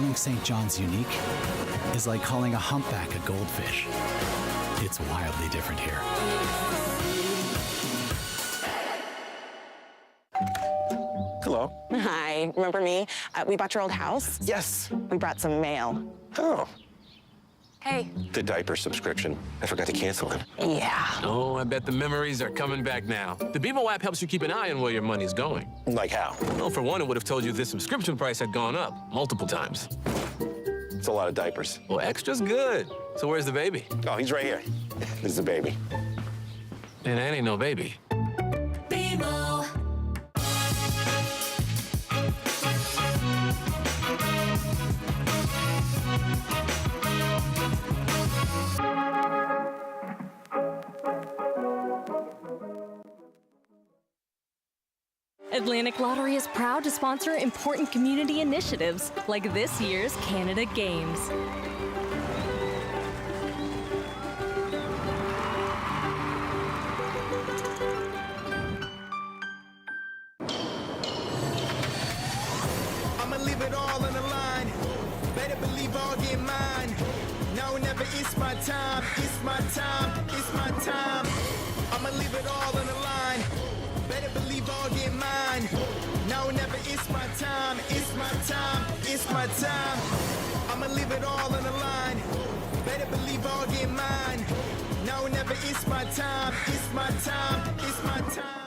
Calling St. John's unique is like calling a humpback a goldfish. It's wildly different here. Hello. Hi, remember me? We bought your old house. Yes. We brought some mail. Oh, Hey. the diaper subscription. I forgot to cancel it. Yeah. Oh, I bet the memories are coming back now. The BMO app helps you keep an eye on where your money's going. Like how? Well, for one, it would have told you the subscription price had gone up multiple times. It's a lot of diapers. Well, extra's good. So where's the baby? Oh, he's right here. This is the baby. And that ain't no baby. Atlantic Lottery is proud to sponsor important community initiatives like this year's Canada Games. I'ma leave it all on the line. Better believe I'll get mine. No, never, it's my time. It's my time. It's my time. I'ma leave it all on the line. Better believe I'll get mine. No, never, it's my time. It's my time. It's my time. I'ma leave it all on the line. Better believe I'll get mine. No, never, it's my time. It's my time. It's my time.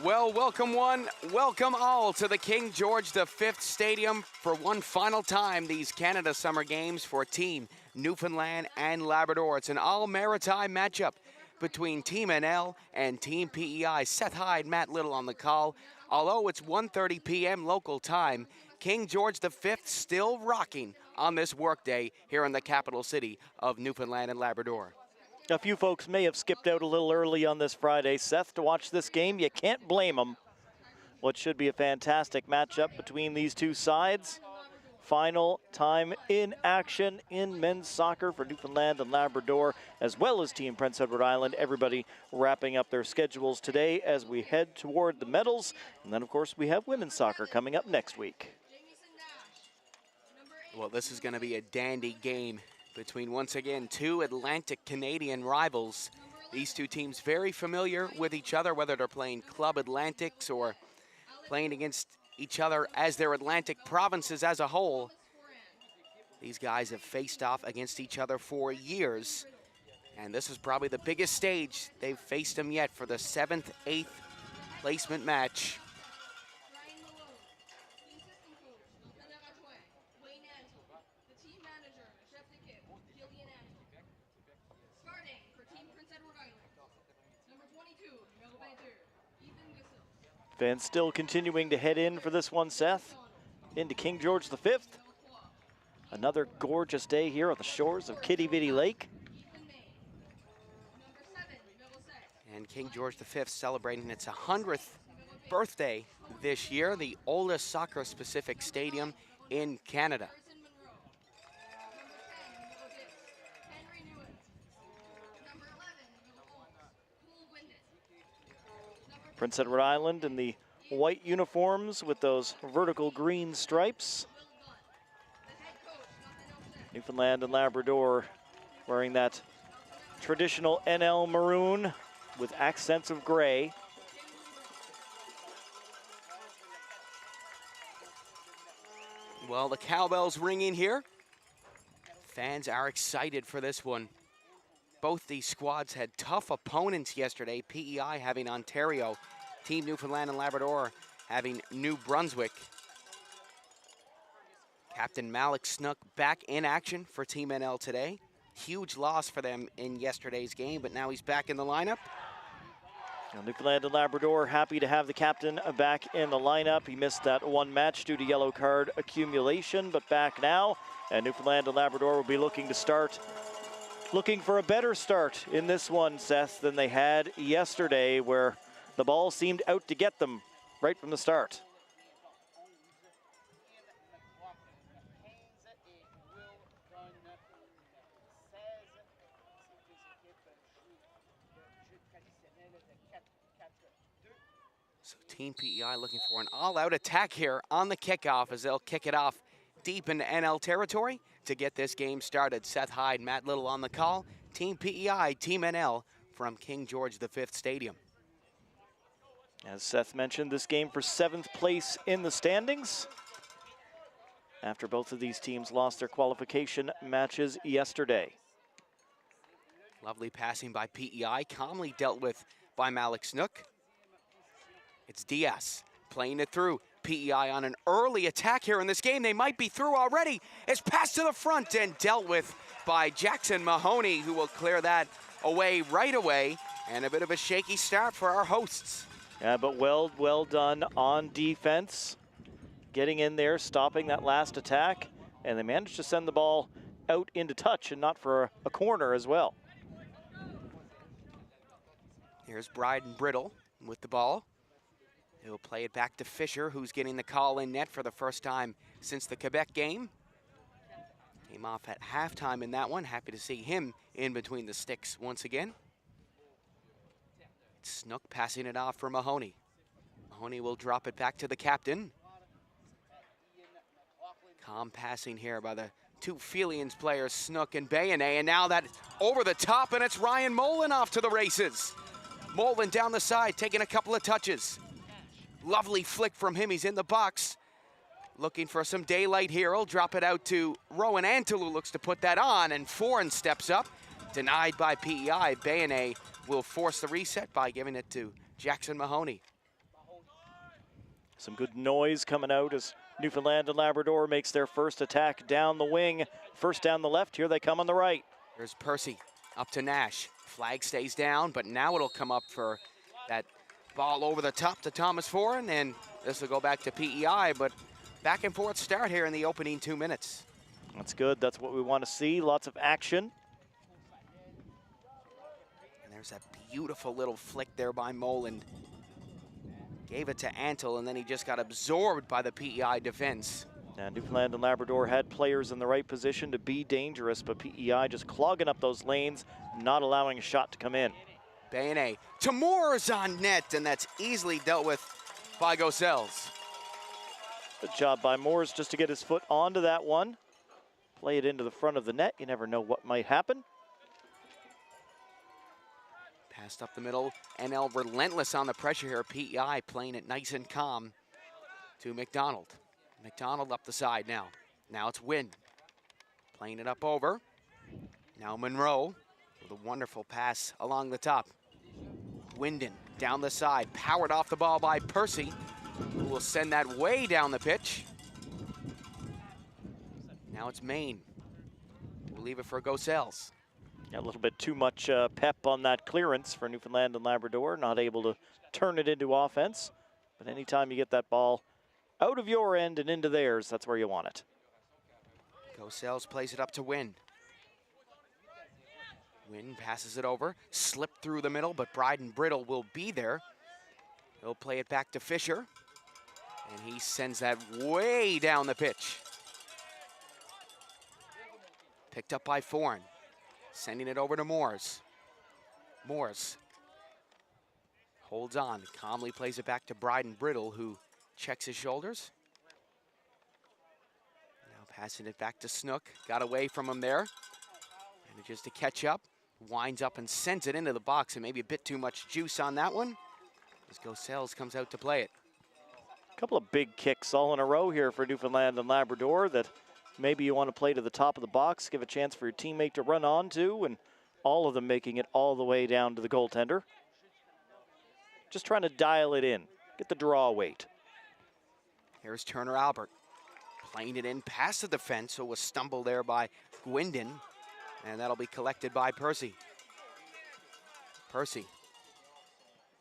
Well, welcome one, welcome all to the King George V Stadium for one final time these Canada Summer Games for Team Newfoundland and Labrador. It's an all-maritime matchup between Team NL and Team PEI. Seth Hyde, Matt Little on the call. Although it's 1:30 p.m. local time, King George V still rocking on this workday here in the capital city of Newfoundland and Labrador. A few folks may have skipped out a little early on this Friday, Seth, to watch this game. You can't blame them. What should be a fantastic matchup between these two sides. Final time in action in men's soccer for Newfoundland and Labrador, as well as Team Prince Edward Island. Everybody wrapping up their schedules today as we head toward the medals. And then, of course, we have women's soccer coming up next week. Well, this is going to be a dandy game between, once again, two Atlantic Canadian rivals. These two teams very familiar with each other, whether they're playing Club Atlantics or playing against each other as their Atlantic provinces as a whole. These guys have faced off against each other for years, and this is probably the biggest stage they've faced them yet for the 7th, 8th placement match. Fans still continuing to head in for this one, Seth, into King George V. Another gorgeous day here on the shores of Kitty Vitty Lake. And King George V celebrating its 100th birthday this year, the oldest soccer-specific stadium in Canada. Prince Edward Island in the white uniforms with those vertical green stripes. Newfoundland and Labrador wearing that traditional NL maroon with accents of gray. Well, the cowbells ringing here. Fans are excited for this one. Both these squads had tough opponents yesterday, PEI having Ontario, Team Newfoundland and Labrador having New Brunswick. Captain Malik Snook back in action for Team NL today. Huge loss for them in yesterday's game, but now he's back in the lineup. Now, Newfoundland and Labrador happy to have the captain back in the lineup. He missed that one match due to yellow card accumulation, but back now. And Newfoundland and Labrador will be looking for a better start in this one, Seth, than they had yesterday, where the ball seemed out to get them right from the start. So Team PEI looking for an all-out attack here on the kickoff as they'll kick it off deep into NL territory to get this game started. Seth Hyde, Matt Little on the call. Team PEI, Team NL from King George V Stadium. As Seth mentioned, this game for 7th place in the standings after both of these teams lost their qualification matches yesterday. Lovely passing by PEI, calmly dealt with by Malik Snook. It's Diaz playing it through. PEI on an early attack here in this game. They might be through already. It's passed to the front and dealt with by Jackson Mahoney, who will clear that away right away. And a bit of a shaky start for our hosts. Yeah, but well done on defense. Getting in there, stopping that last attack. And they managed to send the ball out into touch and not for a corner as well. Here's Bryden Brittle with the ball. He'll play it back to Fisher, who's getting the call in net for the first time since the Quebec game. Came off at halftime in that one. Happy to see him in between the sticks once again. Snook passing it off for Mahoney. Mahoney will drop it back to the captain. Calm passing here by the two Felians players, Snook and Bayonet. And now that over the top, and it's Ryan Mullen off to the races. Mullen down the side, taking a couple of touches. Lovely flick from him, he's in the box. Looking for some daylight here, he'll drop it out to Rowan Antle, who looks to put that on, and Foran steps up. Denied by PEI, Bayonet will force the reset by giving it to Jackson Mahoney. Some good noise coming out as Newfoundland and Labrador makes their first attack down the wing. First down the left, here they come on the right. Here's Percy, up to Nash. Flag stays down, but now it'll come up for that ball over the top to Thomas Foran, and this will go back to PEI, but back and forth start here in the opening 2 minutes. That's good, that's what we want to see, lots of action. And there's that beautiful little flick there by Moland. Gave it to Antle, and then he just got absorbed by the PEI defense. And Newfoundland and Labrador had players in the right position to be dangerous, but PEI just clogging up those lanes, not allowing a shot to come in. Bayonet to Moores on net, and that's easily dealt with by Gossells. Good job by Moores just to get his foot onto that one. Play it into the front of the net. You never know what might happen. Passed up the middle. NL relentless on the pressure here. PEI playing it nice and calm to McDonald. McDonald up the side now. Now it's Wynn. Playing it up over. Now Monroe with a wonderful pass along the top. Wyndon down the side. Powered off the ball by Percy, who will send that way down the pitch. Now it's Maine. We'll leave it for Gossells. Yeah, a little bit too much pep on that clearance for Newfoundland and Labrador, not able to turn it into offense. But anytime you get that ball out of your end and into theirs, that's where you want it. Gossells plays it up to Wynn. Wynn passes it over, slipped through the middle, but Bryden Brittle will be there. He'll play it back to Fisher, and he sends that way down the pitch. Picked up by Foran, sending it over to Moores. Moores holds on, calmly plays it back to Bryden Brittle, who checks his shoulders. Now passing it back to Snook, got away from him there. Manages to catch up, winds up and sends it into the box, and maybe a bit too much juice on that one as Gossells comes out to play it. A couple of big kicks all in a row here for Newfoundland and Labrador that maybe you want to play to the top of the box, give a chance for your teammate to run onto, and all of them making it all the way down to the goaltender. Just trying to dial it in, get the draw weight. Here's Turner Albert playing it in past the defense, so it was stumbled there by Gwindon, and that'll be collected by Percy. Percy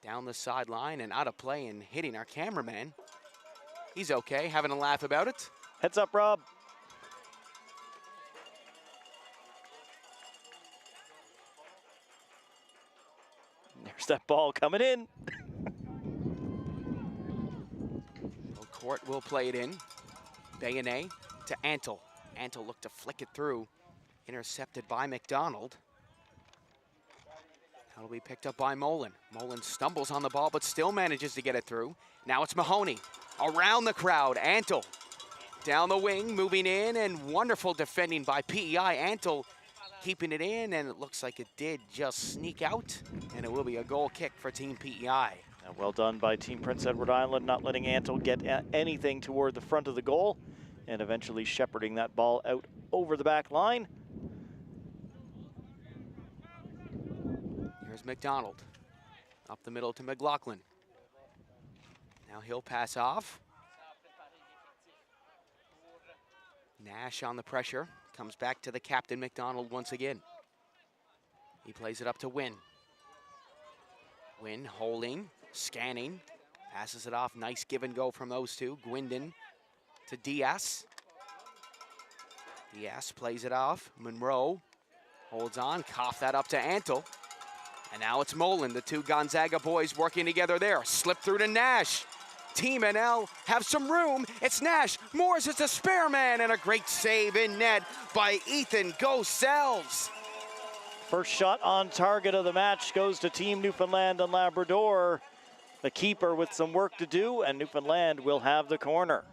down the sideline and out of play and hitting our cameraman. He's okay, having a laugh about it. Heads up, Rob. There's that ball coming in. Well, Court will play it in. Bayonet to Antle. Antle looked to flick it through. Intercepted by McDonald. That'll be picked up by Mullen. Mullen stumbles on the ball, but still manages to get it through. Now it's Mahoney. Around the crowd, Antle. Down the wing, moving in, and wonderful defending by PEI. Antle keeping it in, and it looks like it did just sneak out, and it will be a goal kick for Team PEI. Well done by Team Prince Edward Island, not letting Antle get anything toward the front of the goal, and eventually shepherding that ball out over the back line. Here's McDonald. Up the middle to McLaughlin. Now he'll pass off. Nash on the pressure. Comes back to the captain, McDonald, once again. He plays it up to Wynn. Wynn holding, scanning, passes it off. Nice give and go from those two. Gwindon to Diaz. Diaz plays it off. Monroe holds on, cough that up to Antle. And now it's Mullen, the two Gonzaga boys working together there. Slip through to Nash. Team NL have some room. It's Nash. Moores is a spare man, and a great save in net by Ethan Gossells. First shot on target of the match goes to Team Newfoundland and Labrador. The keeper with some work to do, and Newfoundland will have the corner.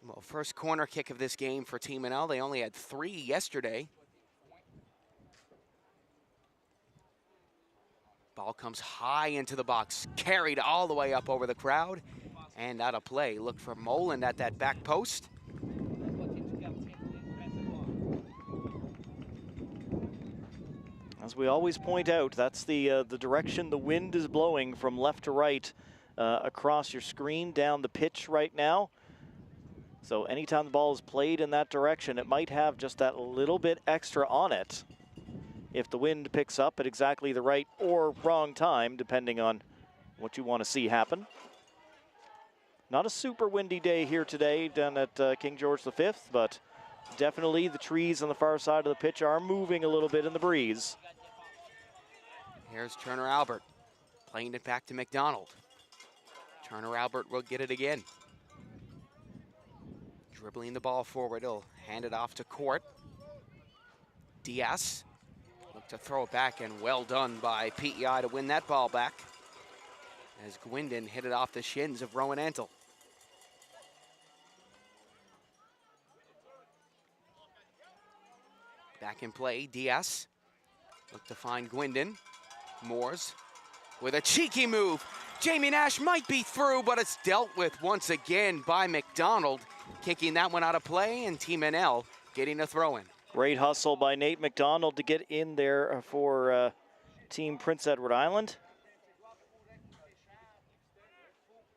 Well, first corner kick of this game for Team NL. They only had 3 yesterday. Ball comes high into the box, carried all the way up over the crowd, and out of play. Look for Moland at that back post. As we always point out, that's the direction the wind is blowing from left to right across your screen down the pitch right now. So anytime the ball is played in that direction, it might have just that little bit extra on it if the wind picks up at exactly the right or wrong time, depending on what you want to see happen. Not a super windy day here today down at King George V, but definitely the trees on the far side of the pitch are moving a little bit in the breeze. Here's Turner Albert playing it back to McDonald. Turner Albert will get it again. Dribbling the ball forward, he'll hand it off to Court. Diaz look to throw it back, and well done by PEI to win that ball back as Gwindon hit it off the shins of Rowan Antle. Back in play, Diaz look to find Gwindon. Moores with a cheeky move. Jamie Nash might be through, but it's dealt with once again by McDonald, kicking that one out of play, and Team NL getting a throw-in. Great hustle by Nate McDonald to get in there for Team Prince Edward Island.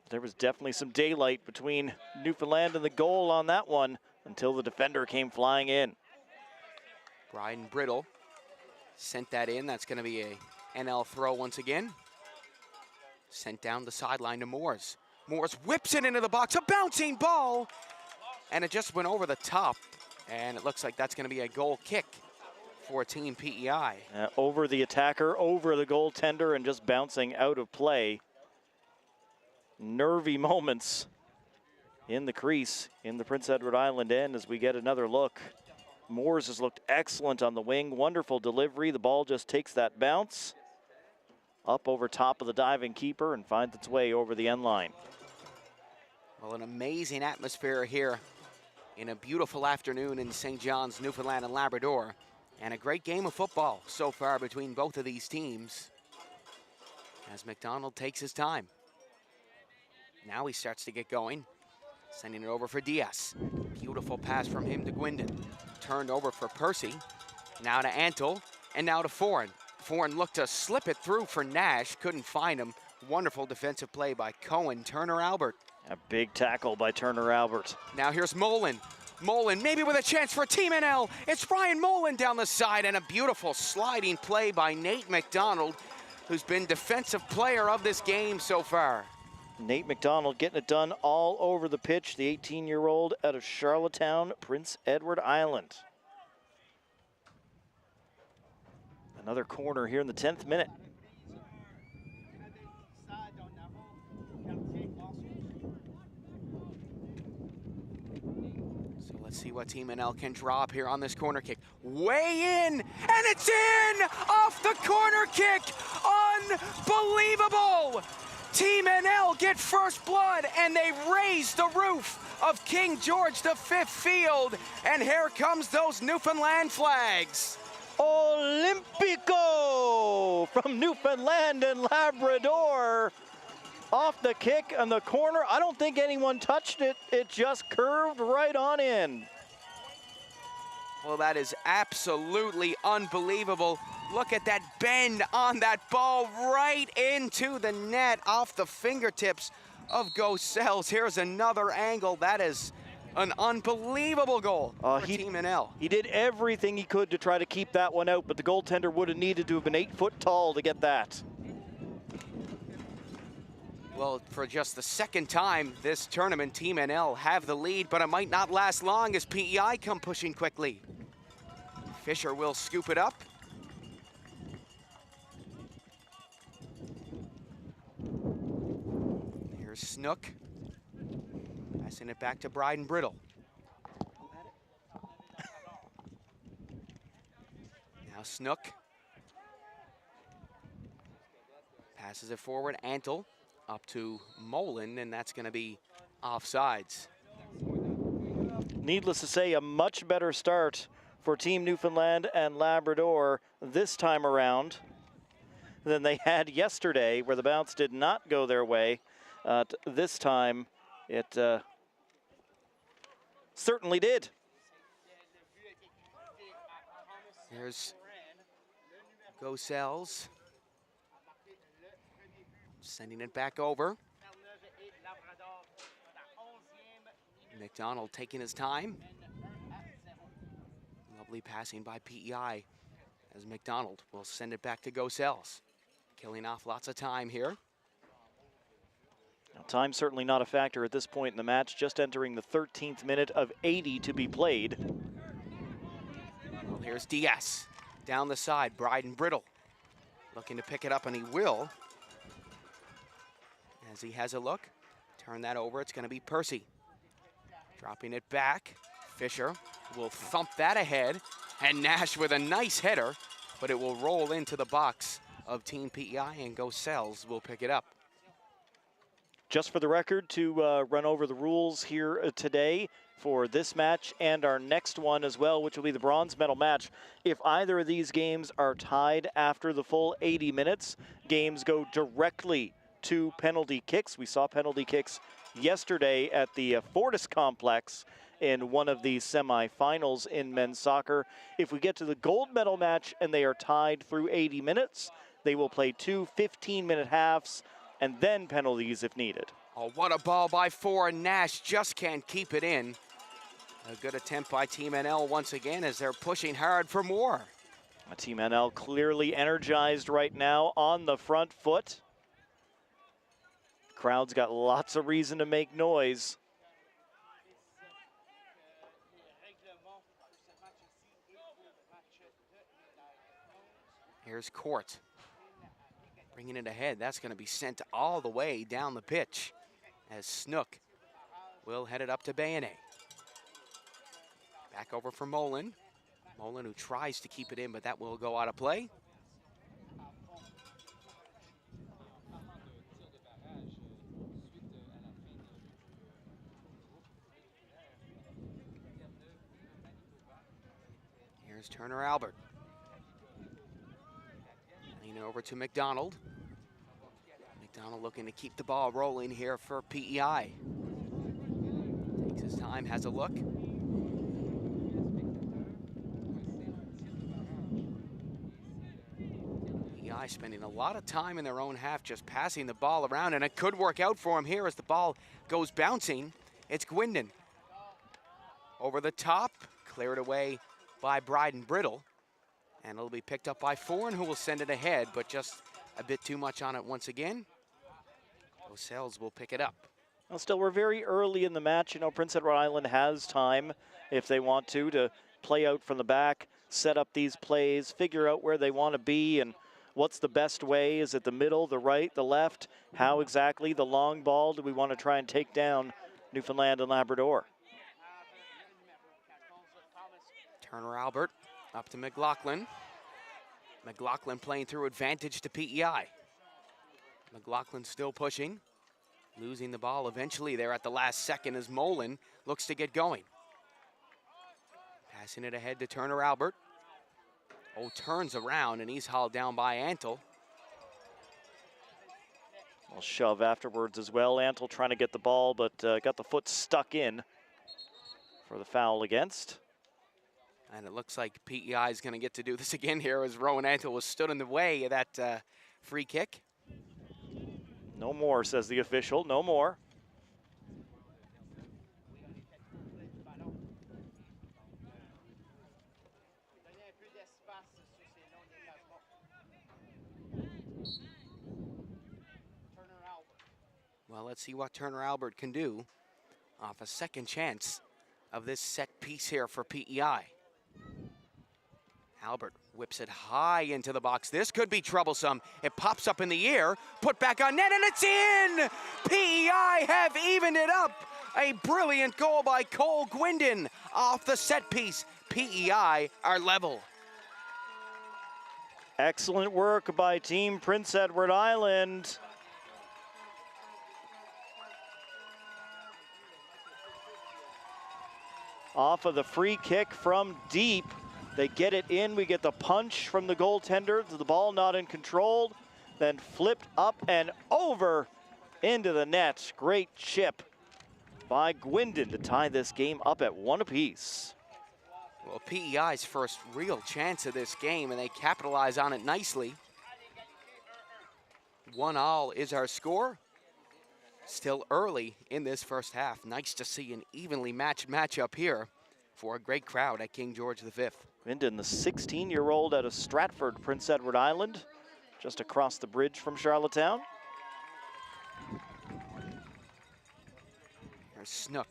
There was definitely some daylight between Newfoundland and the goal on that one until the defender came flying in. Brian Brittle sent that in. That's going to be a NL throw once again. Sent down the sideline to Moores. Moores whips it into the box, a bouncing ball, and it just went over the top, and it looks like that's going to be a goal kick for Team PEI. Over the attacker, over the goaltender, and just bouncing out of play. Nervy moments in the crease in the Prince Edward Island end as we get another look. Moores has looked excellent on the wing, wonderful delivery. The ball just takes that bounce up over top of the diving keeper and finds its way over the end line. Well, an amazing atmosphere here in a beautiful afternoon in St. John's, Newfoundland and Labrador, and a great game of football so far between both of these teams as McDonald takes his time. Now he starts to get going. Sending it over for Diaz. Beautiful pass from him to Gwendon. Turned over for Percy. Now to Antle, and now to Foran. Foran looked to slip it through for Nash, couldn't find him. Wonderful defensive play by Cohen. Turner Albert. A big tackle by Turner Albert. Now here's Mullen. Mullen maybe with a chance for Team NL. It's Brian Mullen down the side, and a beautiful sliding play by Nate McDonald, who's been defensive player of this game so far. Nate McDonald getting it done all over the pitch, the 18-year-old out of Charlottetown, Prince Edward Island. Another corner here in the 10th minute. So let's see what Team NL can draw up here on this corner kick. Way in, and it's in! Off the corner kick! Unbelievable! Team NL get first blood, and they raise the roof of King George V field. And here comes those Newfoundland flags. Olympico from Newfoundland and Labrador. Off the kick and the corner. I don't think anyone touched it. It just curved right on in. Well, that is absolutely unbelievable. Look at that bend on that ball right into the net off the fingertips of Gossells. Here's another angle. That is an unbelievable goal for Team NL. He did everything he could to try to keep that one out, but the goaltender would have needed to have been 8 foot tall to get that. Well, for just the second time this tournament, Team NL have the lead, but it might not last long as PEI come pushing quickly. Fisher will scoop it up. Here's Snook. Passing it back to Bryden Brittle. Now Snook. Passes it forward, Antle. Up to Mullen, and that's going to be offsides. Needless to say, a much better start for Team Newfoundland and Labrador this time around than they had yesterday, where the bounce did not go their way. This time, it certainly did. Here's Gossells. Sending it back over. McDonald taking his time. Lovely passing by PEI as McDonald will send it back to Gossells. Killing off lots of time here. Now, time certainly not a factor at this point in the match, just entering the 13th minute of 80 to be played. Well, here's Diaz. Down the side, Bryden Brittle. Looking to pick it up, and he will. As he has a look, turn that over, it's going to be Percy. Dropping it back, Fisher will thump that ahead, and Nash with a nice header, but it will roll into the box of Team PEI, and Gossells will pick it up. Just for the record, to run over the rules here today for this match and our next one as well, which will be the bronze medal match. If either of these games are tied after the full 80 minutes, games go directly to penalty kicks. We saw penalty kicks yesterday at the Fortis Complex in one of the semifinals in men's soccer. If we get to the gold medal match and they are tied through 80 minutes, they will play 2 15-minute halves and then penalties if needed. Oh, what a ball by Foran. Nash just can't keep it in. A good attempt by Team NL once again as they're pushing hard for more. Team NL clearly energized right now on the front foot. Crowd's got lots of reason to make noise. Here's Court. Bringing it ahead. That's going to be sent all the way down the pitch as Snook will head it up to Bayonet. Back over for Mullen. Mullen who tries to keep it in, but that will go out of play. Here's Turner Albert. Lean over to McDonald. McDonald looking to keep the ball rolling here for PEI. Takes his time, has a look. PEI spending a lot of time in their own half just passing the ball around, and it could work out for him here as the ball goes bouncing. It's Gwindon. Over the top, cleared away by Bryden Brittle. And it'll be picked up by Foran, who will send it ahead, but just a bit too much on it once again. O'Sells will pick it up. Well, still, we're very early in the match. You know, Prince Edward Island has time, if they want to play out from the back, set up these plays, figure out where they want to be and what's the best way. Is it the middle, the right, the left? How exactly? The long ball do we want to try and take down Newfoundland and Labrador? Turner Albert up to McLaughlin. McLaughlin playing through advantage to PEI. McLaughlin still pushing, losing the ball eventually there at the last second as Mullen looks to get going. Passing it ahead to Turner Albert. Oh, turns around and he's hauled down by Antle. Well, shove afterwards as well. Antle trying to get the ball, but got the foot stuck in for the foul against. And it looks like PEI is going to get to do this again here as Rowan Antle was stood in the way of that free kick. No more, says the official, no more. Well, let's see what Turner Albert can do off a second chance of this set piece here for PEI. Albert whips it high into the box. This could be troublesome. It pops up in the air, put back on net, and it's in! PEI have evened it up. A brilliant goal by Cole Gwindon off the set piece. PEI are level. Excellent work by Team Prince Edward Island. Off of the free kick from deep. They get it in. We get the punch from the goaltender. The ball not in control. Then flipped up and over into the net. Great chip by Gwindon to tie this game up at 1 apiece. Well, PEI's first real chance of this game, and they capitalize on it nicely. 1-1 is our score. Still early in this first half. Nice to see an evenly matched matchup here for a great crowd at King George V. Gwindon, the 16-year-old out of Stratford, Prince Edward Island, just across the bridge from Charlottetown. There's Snook.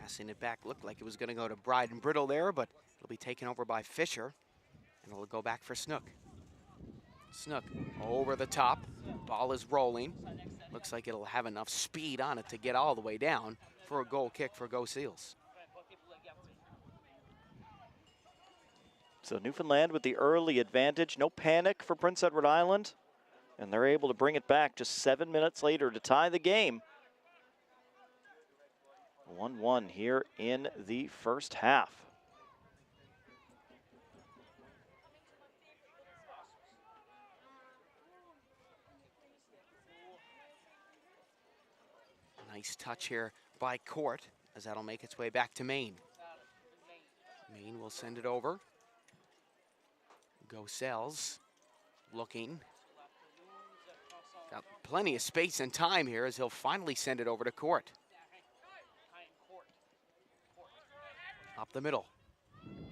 Passing it back, looked like it was going to go to Bryden Brittle there, but it'll be taken over by Fisher, and it'll go back for Snook. Snook over the top. Ball is rolling. Looks like it'll have enough speed on it to get all the way down for a goal kick for Go Seals. So Newfoundland with the early advantage. No panic for Prince Edward Island. And they're able to bring it back just 7 minutes later to tie the game. 1-1 here in the first half. Nice touch here by Court as that'll make its way back to Maine. Maine will send it over. Go Sells looking. Got plenty of space and time here as he'll finally send it over to Court. Up the middle.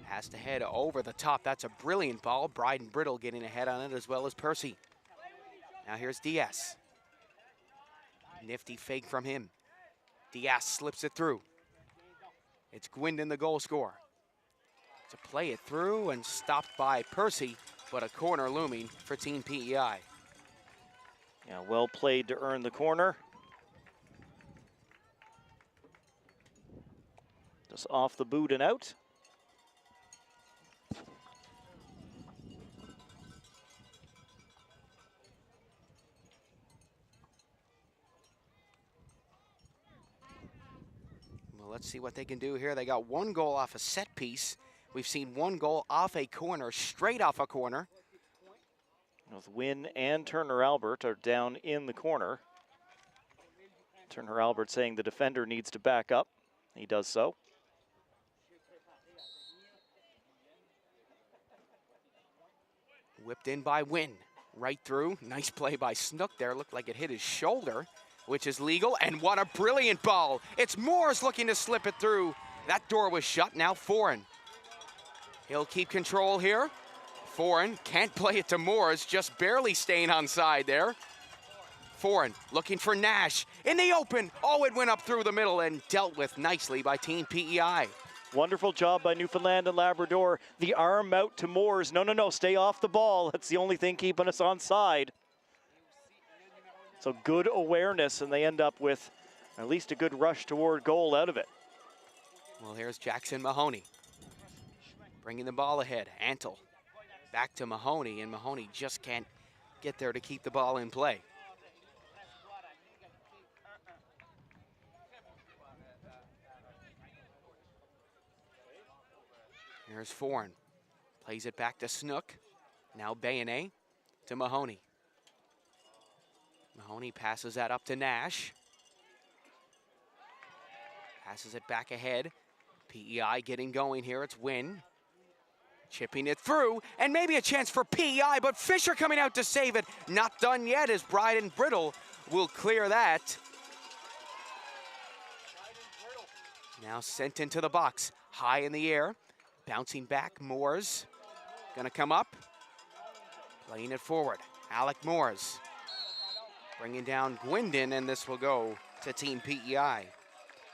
Has to head over the top. That's a brilliant ball. Bryden Brittle getting ahead on it as well as Percy. Now here's Diaz. Nifty fake from him. Diaz slips it through. It's Gwindon, the goal scorer. To play it through and stopped by Percy, but a corner looming for Team PEI. Yeah, well played to earn the corner. Just off the boot and out. Well, let's see what they can do here. They got one goal off a set piece. We've seen one goal off a corner, straight off a corner. Both Wynn and Turner Albert are down in the corner. Turner Albert saying the defender needs to back up. He does so. Whipped in by Wynn. Right through. Nice play by Snook there. Looked like it hit his shoulder, which is legal. And what a brilliant ball. It's Moores looking to slip it through. That door was shut. Now Foran. He'll keep control here. Foran can't play it to Moores, just barely staying onside there. Foran looking for Nash in the open. Oh, it went up through the middle and dealt with nicely by Team PEI. Wonderful job by Newfoundland and Labrador. The arm out to Moores. No, stay off the ball. That's the only thing keeping us onside. So good awareness, and they end up with at least a good rush toward goal out of it. Well, here's Jackson Mahoney. Bringing the ball ahead. Antle back to Mahoney, and Mahoney just can't get there to keep the ball in play. Here's Foran. Plays it back to Snook. Now Bayonet to Mahoney. Mahoney passes that up to Nash. Passes it back ahead. PEI getting going here. It's Wynn. Chipping it through, and maybe a chance for PEI, but Fisher coming out to save it. Not done yet as Bryden Brittle will clear that. Now sent into the box. High in the air. Bouncing back, Moores. Gonna come up. Playing it forward. Alec Moores. Bringing down Gwendon, and this will go to Team PEI.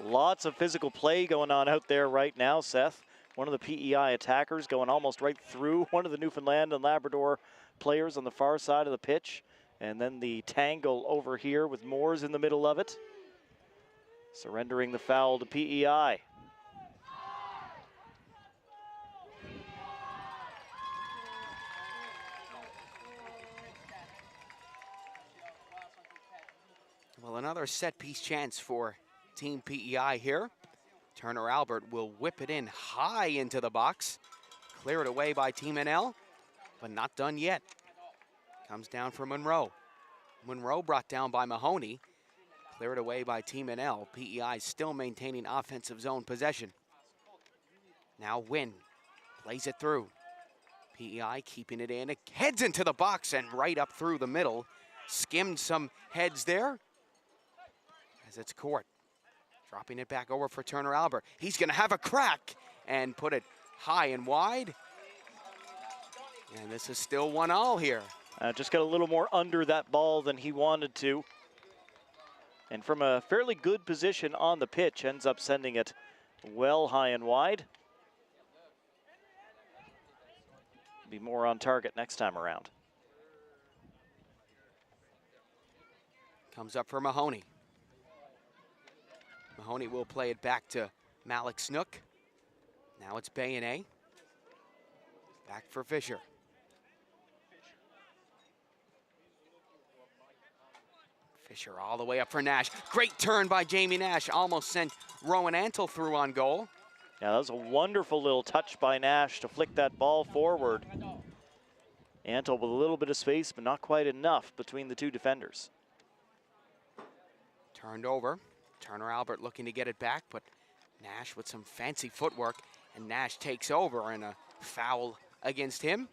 Lots of physical play going on out there right now, Seth. One of the PEI attackers going almost right through one of the Newfoundland and Labrador players on the far side of the pitch. And then the tangle over here with Moores in the middle of it. Surrendering the foul to PEI. Well, another set-piece chance for Team PEI here. Turner Albert will whip it in high into the box. Cleared away by Team NL, but not done yet. Comes down for Monroe. Monroe brought down by Mahoney. Cleared away by Team NL. PEI still maintaining offensive zone possession. Now Wynn plays it through. PEI keeping it in. It heads into the box and right up through the middle. Skimmed some heads there as it's Court. Dropping it back over for Turner Albert. He's gonna have a crack and put it high and wide. And this is still 1-1 here. Just got a little more under that ball than he wanted to. And from a fairly good position on the pitch, ends up sending it well high and wide. Be more on target next time around. Comes up for Mahoney. Mahoney will play it back to Malik Snook. Now it's Bayonet. Back for Fisher. Fisher all the way up for Nash. Great turn by Jamie Nash. Almost sent Rowan Antle through on goal. Yeah, that was a wonderful little touch by Nash to flick that ball forward. Antle with a little bit of space, but not quite enough between the two defenders. Turned over. Turner Albert looking to get it back, but Nash with some fancy footwork, and Nash takes over, and a foul against him.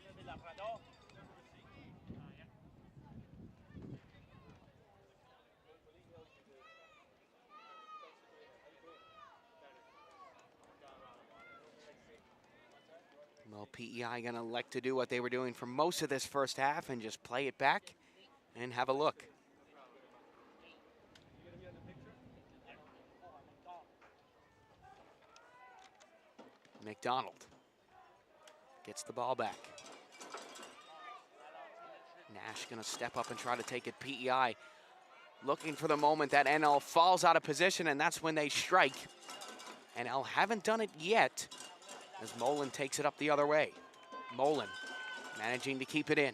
Well, PEI gonna elect to do what they were doing for most of this first half and just play it back and have a look. McDonald gets the ball back. Nash gonna step up and try to take it. PEI looking for the moment that NL falls out of position, and that's when they strike. NL haven't done it yet as Molan takes it up the other way. Molan managing to keep it in.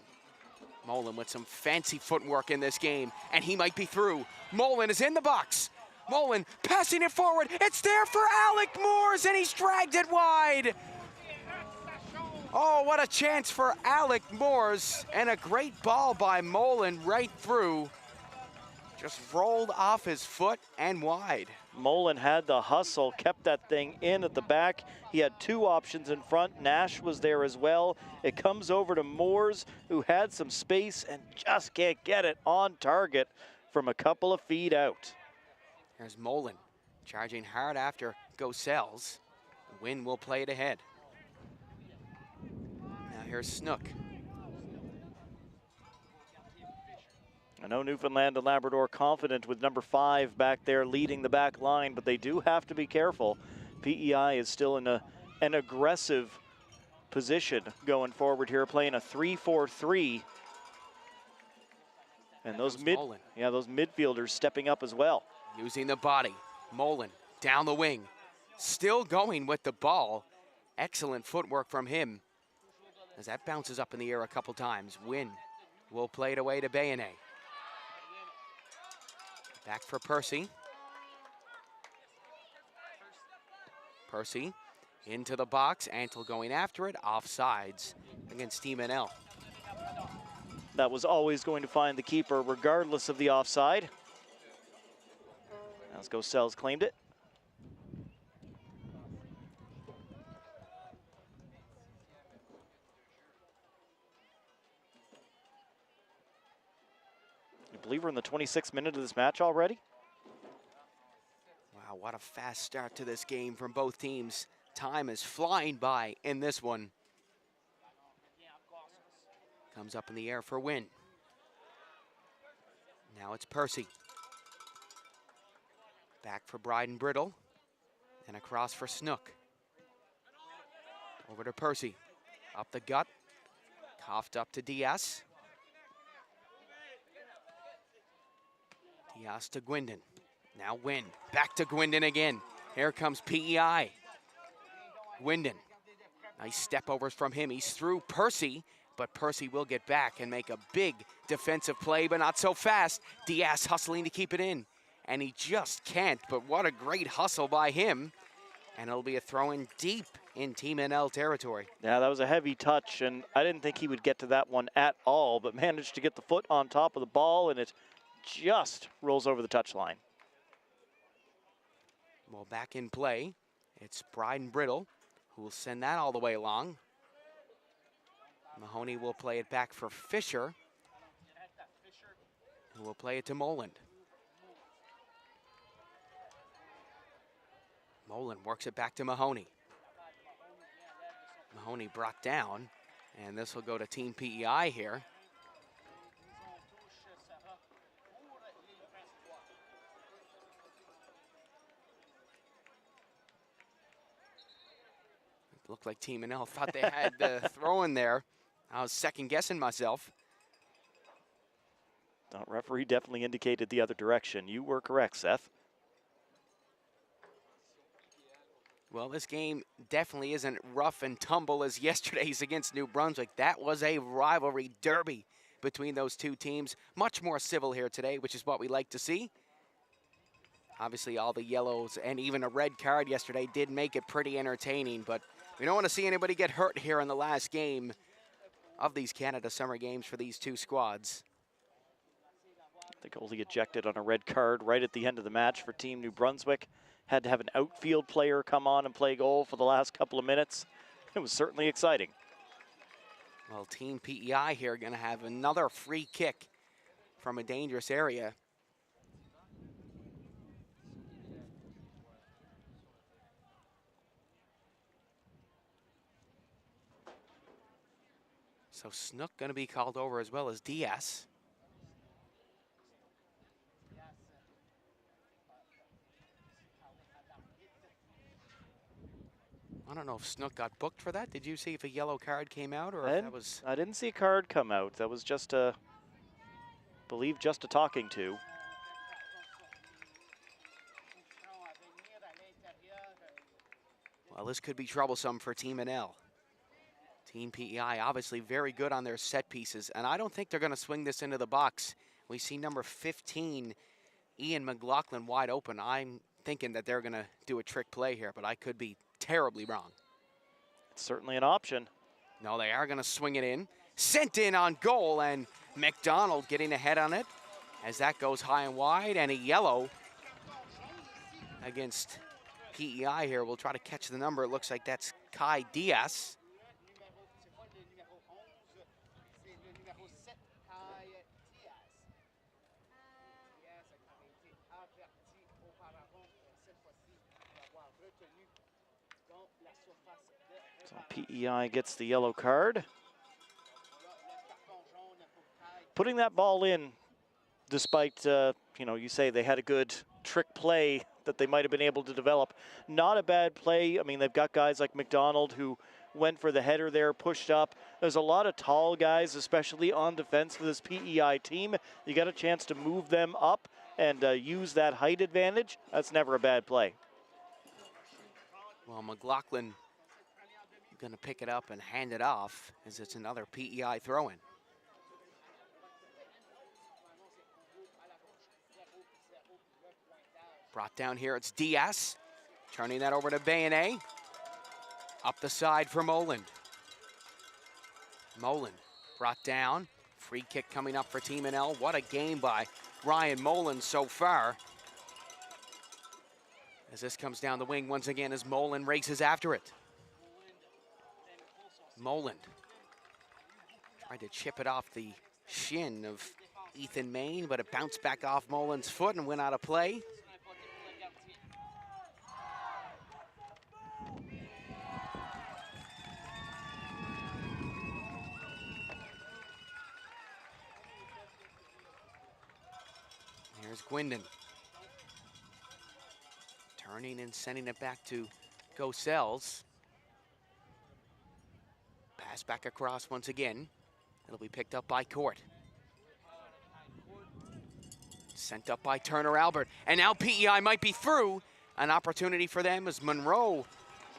Molan with some fancy footwork in this game, and he might be through. Molan is in the box. Molan passing it forward. It's there for Alec Moores, and he's dragged it wide. Oh, what a chance for Alec Moores, and a great ball by Mullen right through. Just rolled off his foot and wide. Mullen had the hustle, kept that thing in at the back. He had two options in front. Nash was there as well. It comes over to Moores, who had some space and just can't get it on target from a couple of feet out. Here's Mullen charging hard after Gossel's. Wynn will play it ahead. Now here's Snook. I know Newfoundland and Labrador confident with number 5 back there leading the back line, but they do have to be careful. PEI is still in an aggressive position going forward here, playing a 3-4-3. And those those midfielders stepping up as well. Using the body. Mullen down the wing. Still going with the ball. Excellent footwork from him as that bounces up in the air a couple times. Wynn will play it away to Bayonet. Back for Percy. Percy into the box. Antle going after it. Offsides against Team NL. That was always going to find the keeper regardless of the offside. As Gossel's claimed it. You believe we're in the 26th minute of this match already? Wow, what a fast start to this game from both teams. Time is flying by in this one. Comes up in the air for Wynn. Now it's Percy. Back for Bryden Brittle. And across for Snook. Over to Percy. Up the gut. Coughed up to Diaz. Diaz to Gwendon. Now Wynn. Back to Gwendon again. Here comes PEI. Gwendon. Nice step overs from him. He's through Percy. But Percy will get back and make a big defensive play, but not so fast. Diaz hustling to keep it in, and he just can't, but what a great hustle by him. And it'll be a throw-in deep in Team NL territory. Yeah, that was a heavy touch, and I didn't think he would get to that one at all, but managed to get the foot on top of the ball, and it just rolls over the touchline. Well, back in play, it's Bryden Brittle, who will send that all the way along. Mahoney will play it back for Fisher, who will play it to Moland. Moland works it back to Mahoney. Mahoney brought down, and this will go to Team PEI here. It looked like Team NL thought they had the throw in there. I was second guessing myself. The referee definitely indicated the other direction. You were correct, Seth. Well, this game definitely isn't rough and tumble as yesterday's against New Brunswick. That was a rivalry derby between those two teams. Much more civil here today, which is what we like to see. Obviously, all the yellows and even a red card yesterday did make it pretty entertaining, but we don't want to see anybody get hurt here in the last game of these Canada Summer Games for these two squads. The goalie ejected on a red card right at the end of the match for Team New Brunswick. Had to have an outfield player come on and play goal for the last couple of minutes. It was certainly exciting. Well, Team PEI here going to have another free kick from a dangerous area. So Snook going to be called over as well as Diaz. I don't know if Snook got booked for that. Did you see if a yellow card came out, or if that was? I didn't see a card come out. That was just a, believe just a talking to. Well, this could be troublesome for Team NL. Team PEI obviously very good on their set pieces, and I don't think they're going to swing this into the box. We see number 15, Ian McLaughlin, wide open. I'm thinking that they're going to do a trick play here, but I could be terribly wrong. It's certainly an option. No, they are going to swing it in. Sent in on goal, and McDonald getting ahead on it as that goes high and wide, and a yellow against PEI here. We'll try to catch the number. It looks like that's Kai Diaz. So PEI gets the yellow card. Putting that ball in, despite, you say they had a good trick play that they might have been able to develop. Not a bad play. I mean, they've got guys like McDonald who went for the header there, pushed up. There's a lot of tall guys, especially on defense for this PEI team. You got a chance to move them up and use that height advantage. That's never a bad play. Well, McLaughlin going to pick it up and hand it off as it's another PEI throw-in. Brought down here, it's Diaz. Turning that over to Bayonnet. Up the side for Moland. Moland brought down. Free kick coming up for Team NL. What a game by Ryan Moland so far. As this comes down the wing once again as Moland races after it. Moland tried to chip it off the shin of Ethan Main, but it bounced back off Moland's foot and went out of play. Here's Gwendon. Turning and sending it back to Gosels. Pass back across once again. It'll be picked up by Court. Sent up by Turner Albert. And now PEI might be through. An opportunity for them as Monroe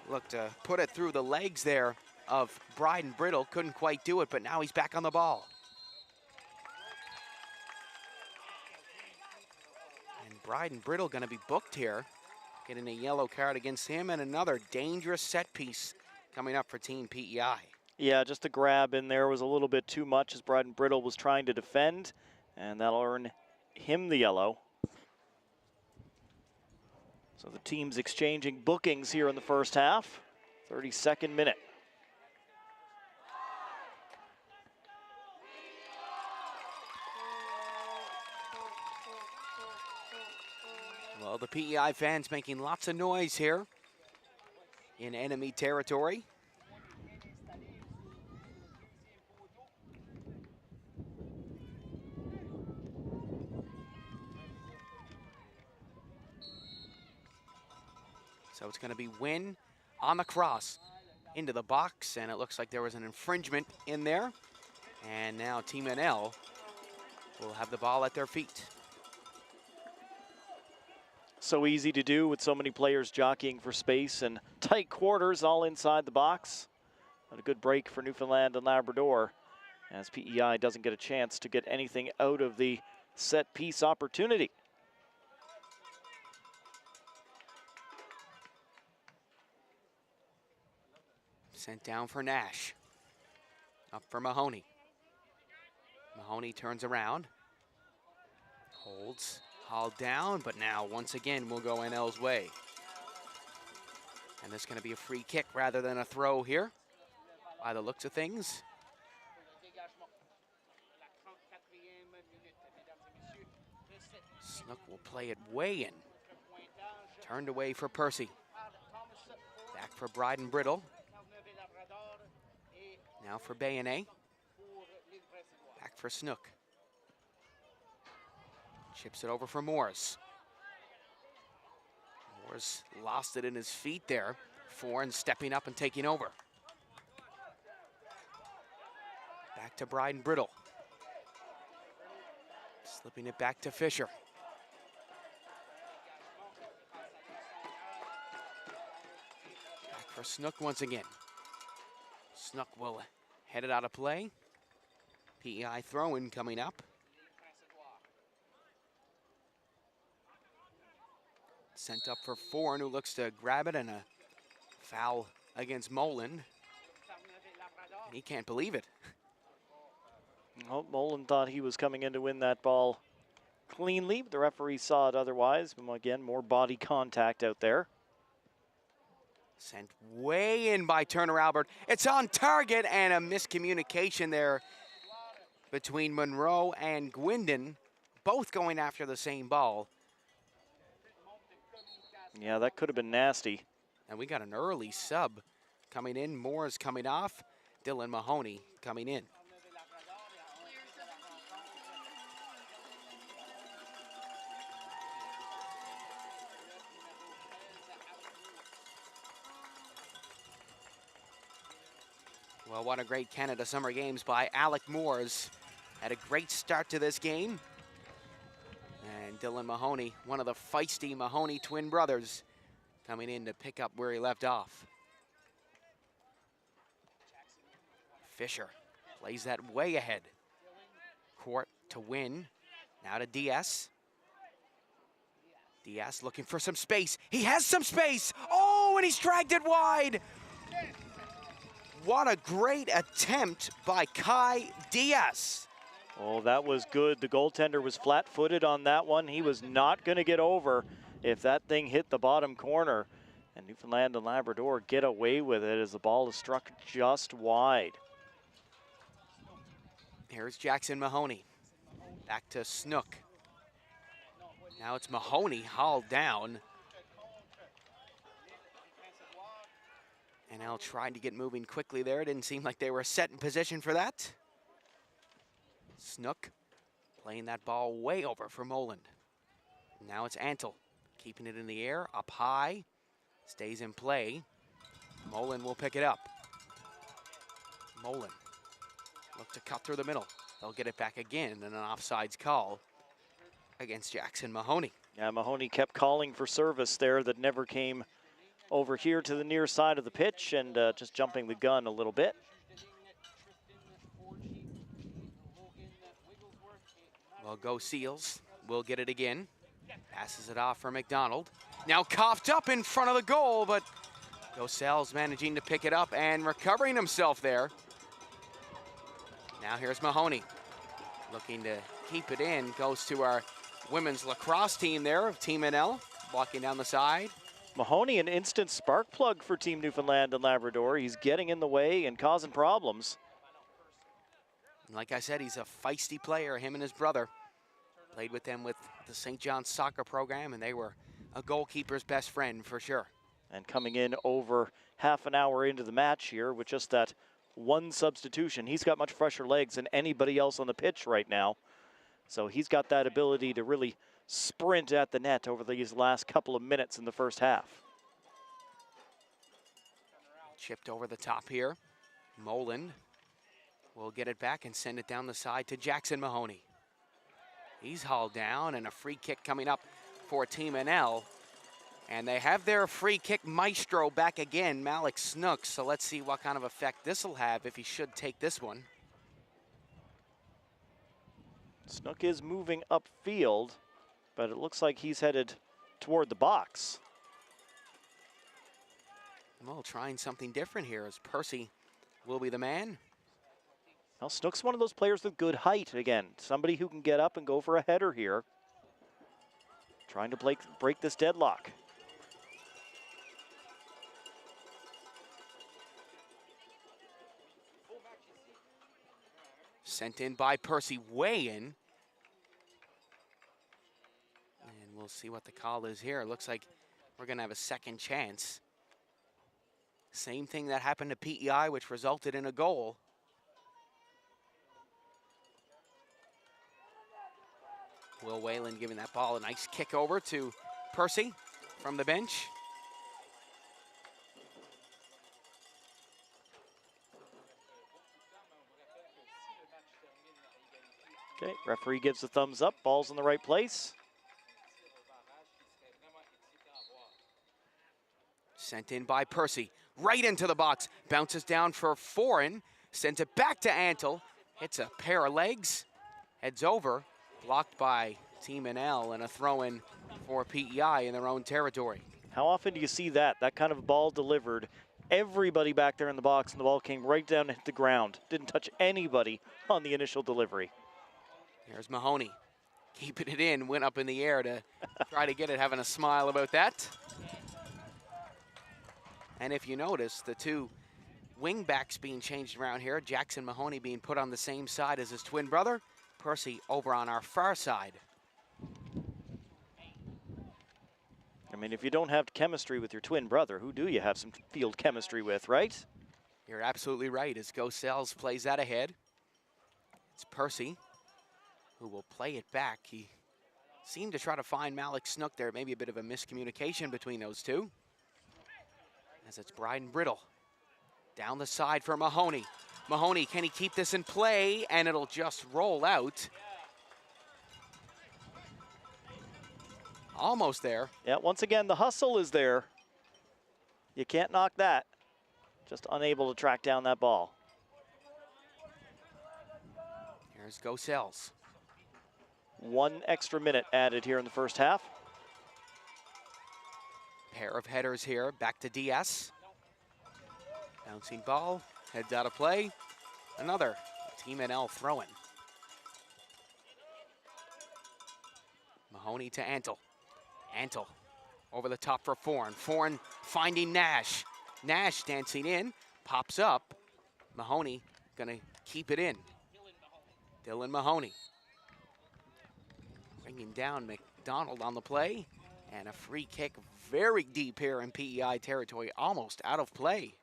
looked to put it through the legs there of Bryden Brittle. Couldn't quite do it, but now he's back on the ball. And Bryden Brittle going to be booked here. Getting a yellow card against him, and another dangerous set piece coming up for Team PEI. Yeah, just the grab in there was a little bit too much as Bryden Brittle was trying to defend, and that'll earn him the yellow. So the teams exchanging bookings here in the first half. 32nd minute. Well, the PEI fans making lots of noise here in enemy territory. So it's going to be Wynn on the cross into the box, and it looks like there was an infringement in there. And now Team NL will have the ball at their feet. So easy to do with so many players jockeying for space and tight quarters all inside the box. But a good break for Newfoundland and Labrador as PEI doesn't get a chance to get anything out of the set piece opportunity. Sent down for Nash. Up for Mahoney. Mahoney turns around. Holds. Hauled down, but now once again will go NL's way. And this is going to be a free kick rather than a throw here, by the looks of things. Snook will play it way in. Turned away for Percy. Back for Bryden Brittle. Now for Bayonnet. Back for Snook. Chips it over for Moores. Moores lost it in his feet there. Foran stepping up and taking over. Back to Bryden Brittle. Slipping it back to Fisher. Back for Snook once again. Snook will head it out of play. PEI throw-in coming up. Sent up for Foran, who looks to grab it, and a foul against Moland. He can't believe it. Well, Mullen thought he was coming in to win that ball cleanly, but the referee saw it otherwise. But again, more body contact out there. Sent way in by Turner Albert. It's on target, and a miscommunication there between Monroe and Gwindon, both going after the same ball. Yeah, that could have been nasty. And we got an early sub coming in. Moore's coming off. Dylan Mahoney coming in. Well, what a great Canada Summer Games by Alec Moores. Had a great start to this game. And Dylan Mahoney, one of the feisty Mahoney twin brothers, coming in to pick up where he left off. Fisher plays that way ahead. Court to win. Now to Diaz. Diaz looking for some space. He has some space. Oh, and he's dragged it wide. What a great attempt by Kai Diaz. Oh, that was good. The goaltender was flat-footed on that one. He was not going to get over if that thing hit the bottom corner. And Newfoundland and Labrador get away with it as the ball is struck just wide. Here's Jackson Mahoney. Back to Snook. Now it's Mahoney hauled down. NL tried to get moving quickly there. Didn't seem like they were set in position for that. Snook playing that ball way over for Moland. Now it's Antle keeping it in the air, up high, stays in play. Moland will pick it up. Moland look to cut through the middle. They'll get it back again, and an offsides call against Jackson Mahoney. Yeah, Mahoney kept calling for service there that never came over here to the near side of the pitch, and just jumping the gun a little bit. Well, go Seals. We'll get it again. Passes it off for McDonald. Now coughed up in front of the goal, but Gosell's managing to pick it up and recovering himself there. Now here's Mahoney. Looking to keep it in. Goes to our women's lacrosse team there of Team NL. Walking down the side. Mahoney, an instant spark plug for Team Newfoundland and Labrador. He's getting in the way and causing problems. Like I said, he's a feisty player, him and his brother. Played with them with the St. John's soccer program, and they were a goalkeeper's best friend for sure. And coming in over half an hour into the match here with just that one substitution. He's got much fresher legs than anybody else on the pitch right now. So he's got that ability to really sprint at the net over these last couple of minutes in the first half. Chipped over the top here. Moland will get it back and send it down the side to Jackson Mahoney. He's hauled down, and a free kick coming up for Team NL. And they have their free kick maestro back again, Malik Snook. So let's see what kind of effect this will have if he should take this one. Snook is moving upfield, but it looks like he's headed toward the box. Well, trying something different here as Percy will be the man. Well, Snook's one of those players with good height again. Somebody who can get up and go for a header here. Trying to break this deadlock. Sent in by Percy, way in. And we'll see what the call is here. It looks like we're going to have a second chance. Same thing that happened to PEI, which resulted in a goal. Will Whalen giving that ball a nice kick over to Percy from the bench. Okay, referee gives the thumbs up. Ball's in the right place. Sent in by Percy. Right into the box. Bounces down for Foreign. Sends it back to Antle. Hits a pair of legs. Heads over. Blocked by Team NL, and a throw-in for PEI in their own territory. How often do you see that kind of ball delivered everybody back there in the box, and the ball came right down and hit the ground. Didn't touch anybody on the initial delivery. Here's Mahoney, keeping it in, went up in the air to try to get it, having a smile about that. And if you notice, the two wing backs being changed around here, Jackson Mahoney being put on the same side as his twin brother, Percy over on our far side. I mean, if you don't have chemistry with your twin brother, who do you have some field chemistry with, right? You're absolutely right, as Gossells plays that ahead. It's Percy who will play it back. He seemed to try to find Malik Snook there, maybe a bit of a miscommunication between those two. As it's Bryden Brittle down the side for Mahoney. Mahoney, can he keep this in play? And it'll just roll out. Almost there. Yeah, once again, the hustle is there. You can't knock that. Just unable to track down that ball. Here's Gossells. 1 extra minute added here in the first half. Pair of headers here, back to DS. Bouncing ball, heads out of play. Another Team NL throw-in. Mahoney to Antle. Antle over the top for Foran. Foran finding Nash. Nash dancing in, pops up. Mahoney gonna keep it in. Dylan Mahoney. Bringing down McDonald on the play. And a free kick very deep here in PEI territory, almost out of play.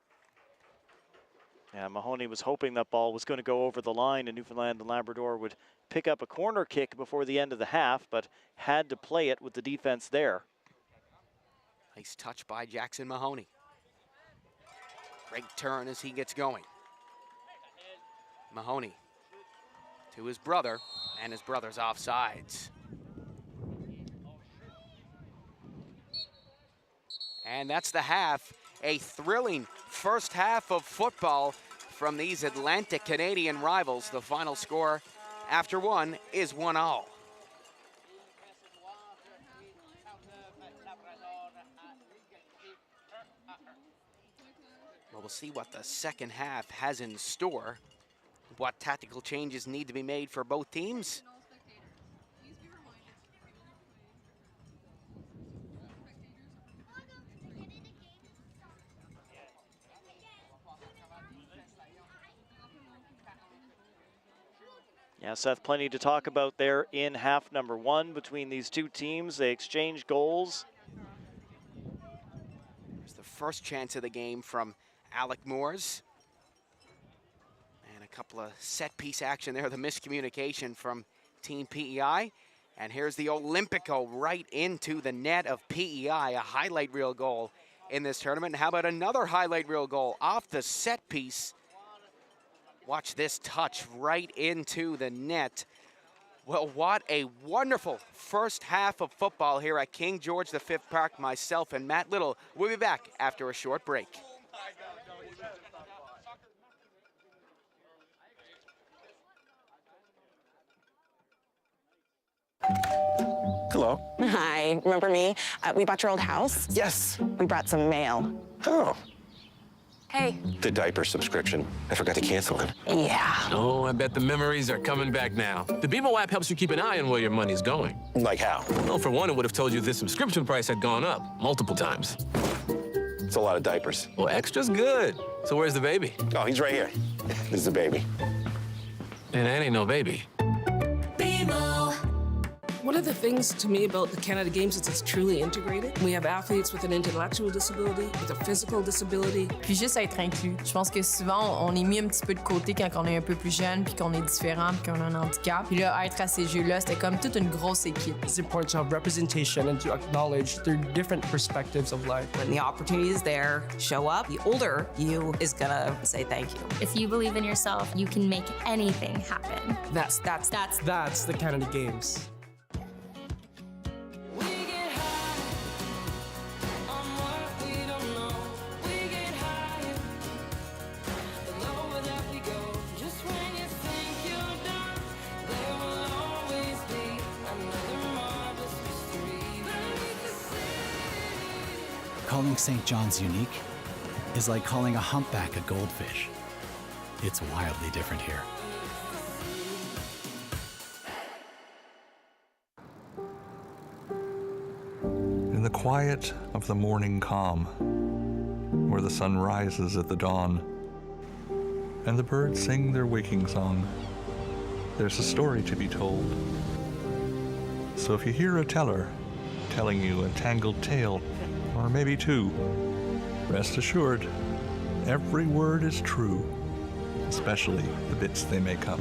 Yeah, Mahoney was hoping that ball was going to go over the line and Newfoundland and Labrador would pick up a corner kick before the end of the half, but had to play it with the defense there. Nice touch by Jackson Mahoney. Great turn as he gets going. Mahoney to his brother, and his brother's offsides. And that's the half. A thrilling first half of football from these Atlantic Canadian rivals. The final score after one is 1-1. Well, we'll see what the second half has in store. What tactical changes need to be made for both teams. Yeah, Seth, plenty to talk about there in half number one between these two teams. They exchanged goals. There's the first chance of the game from Alec Moores. And a couple of set-piece action there, the miscommunication from Team PEI. And here's the Olympico right into the net of PEI, a highlight reel goal in this tournament. And how about another highlight reel goal off the set piece? Watch this touch right into the net. Well, what a wonderful first half of football here at King George V Park. Myself and Matt Little will be back after a short break. Hello. Hi, remember me? We bought your old house. Yes. We brought some mail. Oh, Hey. the diaper subscription. I forgot to cancel it. Yeah. Oh, I bet the memories are coming back now. The BMO app helps you keep an eye on where your money's going. Like how? Well, for one, it would have told you this subscription price had gone up multiple times. It's a lot of diapers. Well, extra's good. So where's the baby? Oh, he's right here. This is the baby. And that ain't no baby. One of the things to me about the Canada Games is it's truly integrated. We have athletes with an intellectual disability, with a physical disability. Puis juste être inclus. Je pense que souvent, on est mis un petit peu de côté quand on est un peu plus jeune, puis qu'on est différent, puis qu'on a un handicap. Puis là, être à ces Jeux-là, c'était comme toute une grosse équipe. It's important to have representation and to acknowledge their different perspectives of life. When the opportunity is there, show up. The older you is gonna say thank you. If you believe in yourself, you can make anything happen. That's the Canada Games. Calling St. John's unique is like calling a humpback a goldfish. It's wildly different here. In the quiet of the morning calm, where the sun rises at the dawn, and the birds sing their waking song, there's a story to be told. So if you hear a teller telling you a tangled tale, or maybe two, rest assured, every word is true, especially the bits they make up.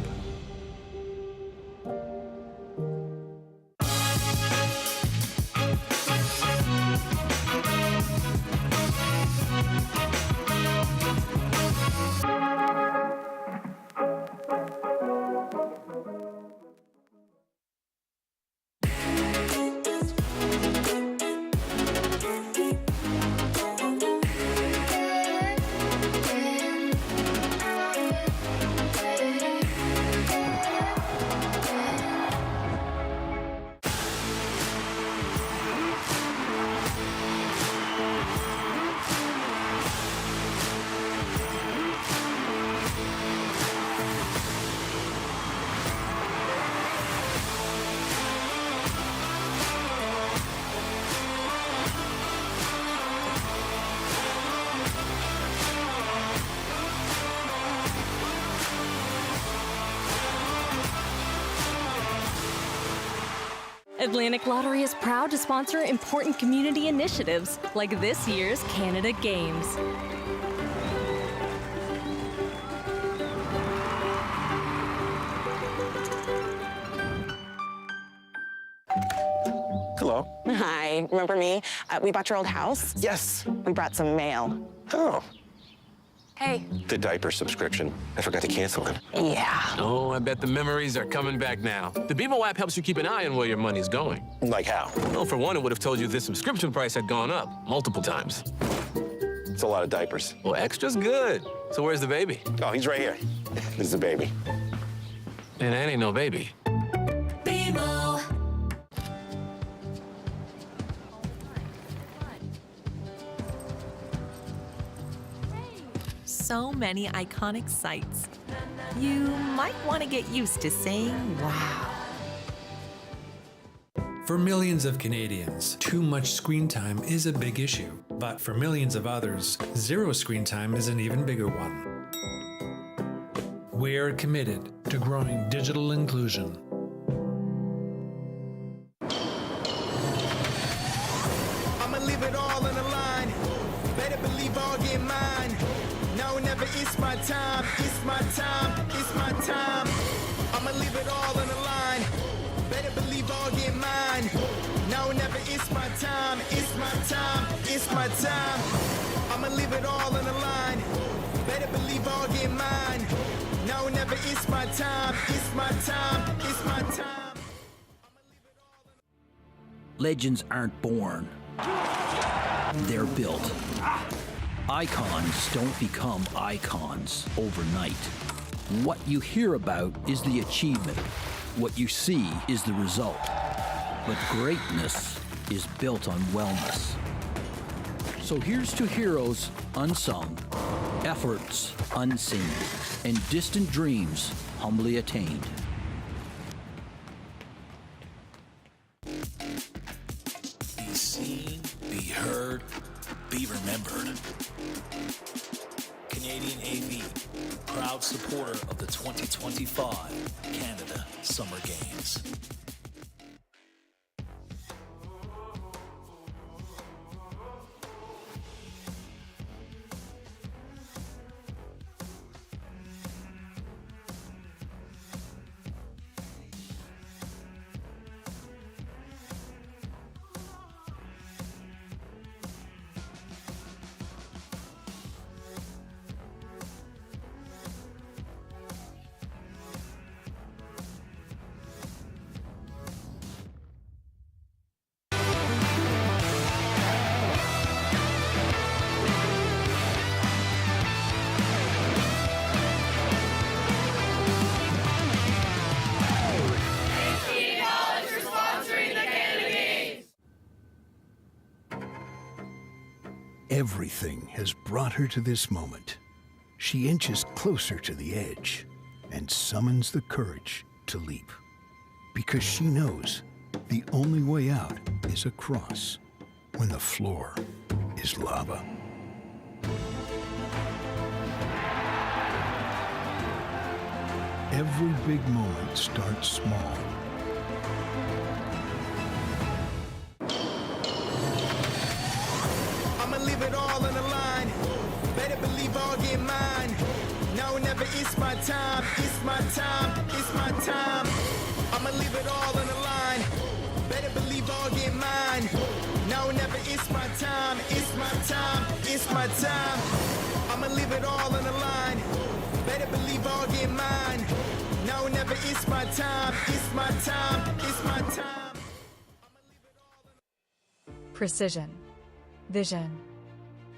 Atlantic Lottery is proud to sponsor important community initiatives like this year's Canada Games. Hello. Hi, remember me? We bought your old house. Yes. We brought some mail. Oh, Hey. the diaper subscription. I forgot to cancel it. Yeah. Oh, I bet the memories are coming back now. The BMO app helps you keep an eye on where your money's going. Like how? Well, for one, it would have told you this subscription price had gone up multiple times. It's a lot of diapers. Well, extra's good. So where's the baby? Oh, he's right here. This is the baby. And that ain't no baby. So many iconic sights. You might want to get used to saying wow. For millions of Canadians, too much screen time is a big issue. But for millions of others, zero screen time is an even bigger one. We are committed to growing digital inclusion. I'ma leave it all on the line. Better believe I'll get mine. No, never, it's my time. It's my time. It's my time. I'ma leave it all on the line. Better believe I'll get mine. No, never, it's my time. It's my time. It's my time. I'ma leave it all on the line. Better believe I'll get mine. No, never, it's my time. It's my time. It's my time. Legends aren't born. They're built. Icons don't become icons overnight. What you hear about is the achievement. What you see is the result. But greatness is built on wellness. So here's to heroes unsung, efforts unseen, and distant dreams humbly attained. Be seen, be heard, be remembered. Canadian AV, proud supporter of the 2025 Canada Summer Games. Everything has brought her to this moment. She inches closer to the edge and summons the courage to leap. Because she knows the only way out is across when the floor is lava. Every big moment starts small. I'ma leave it all on the line. Better believe I'll get mine. Now or never, it's my time. It's my time. It's my time. I'ma leave it all on the line. Better believe I'll get mine. Now or never, it's my time. It's my time. It's my time. I'ma leave it all on the line. Better believe I'll get mine. Now or never, it's my time. It's my time. It's my time. Precision, vision,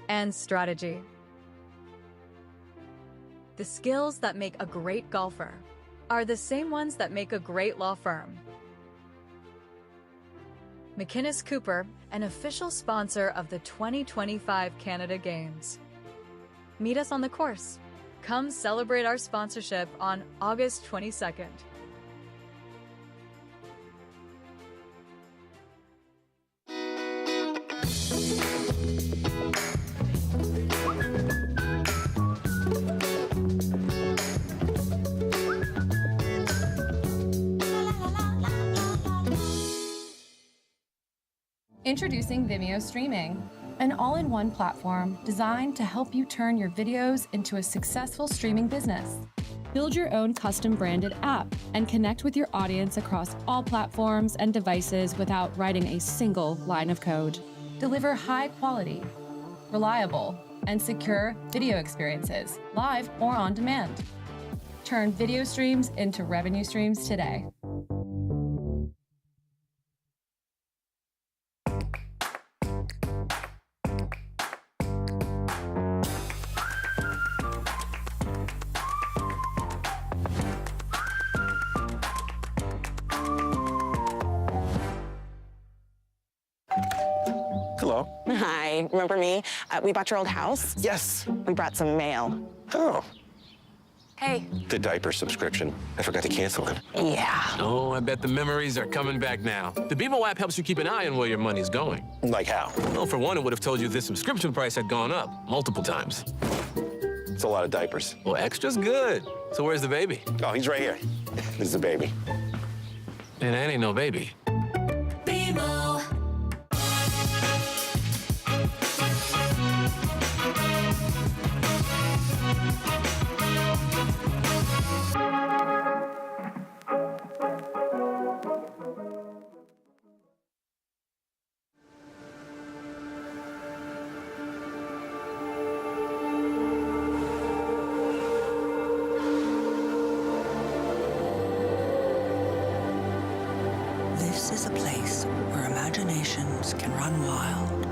and strategy. The skills that make a great golfer are the same ones that make a great law firm. McInnes Cooper, an official sponsor of the 2025 Canada Games. Meet us on the course. Come celebrate our sponsorship on August 22nd. Introducing Vimeo Streaming, an all-in-one platform designed to help you turn your videos into a successful streaming business. Build your own custom branded app and connect with your audience across all platforms and devices without writing a single line of code. Deliver high quality, reliable, and secure video experiences, live or on demand. Turn video streams into revenue streams today. Hello. Hi, remember me? We bought your old house. Yes. We brought some mail. Oh. Hey. The diaper subscription. I forgot to cancel it. Yeah. Oh, I bet the memories are coming back now. The BMO app helps you keep an eye on where your money's going. Like how? Well, for one, it would have told you this subscription price had gone up multiple times. It's a lot of diapers. Well, extra's good. So where's the baby? Oh, he's right here. This is the baby. And that ain't no baby. BMO. This is a place where imaginations can run wild.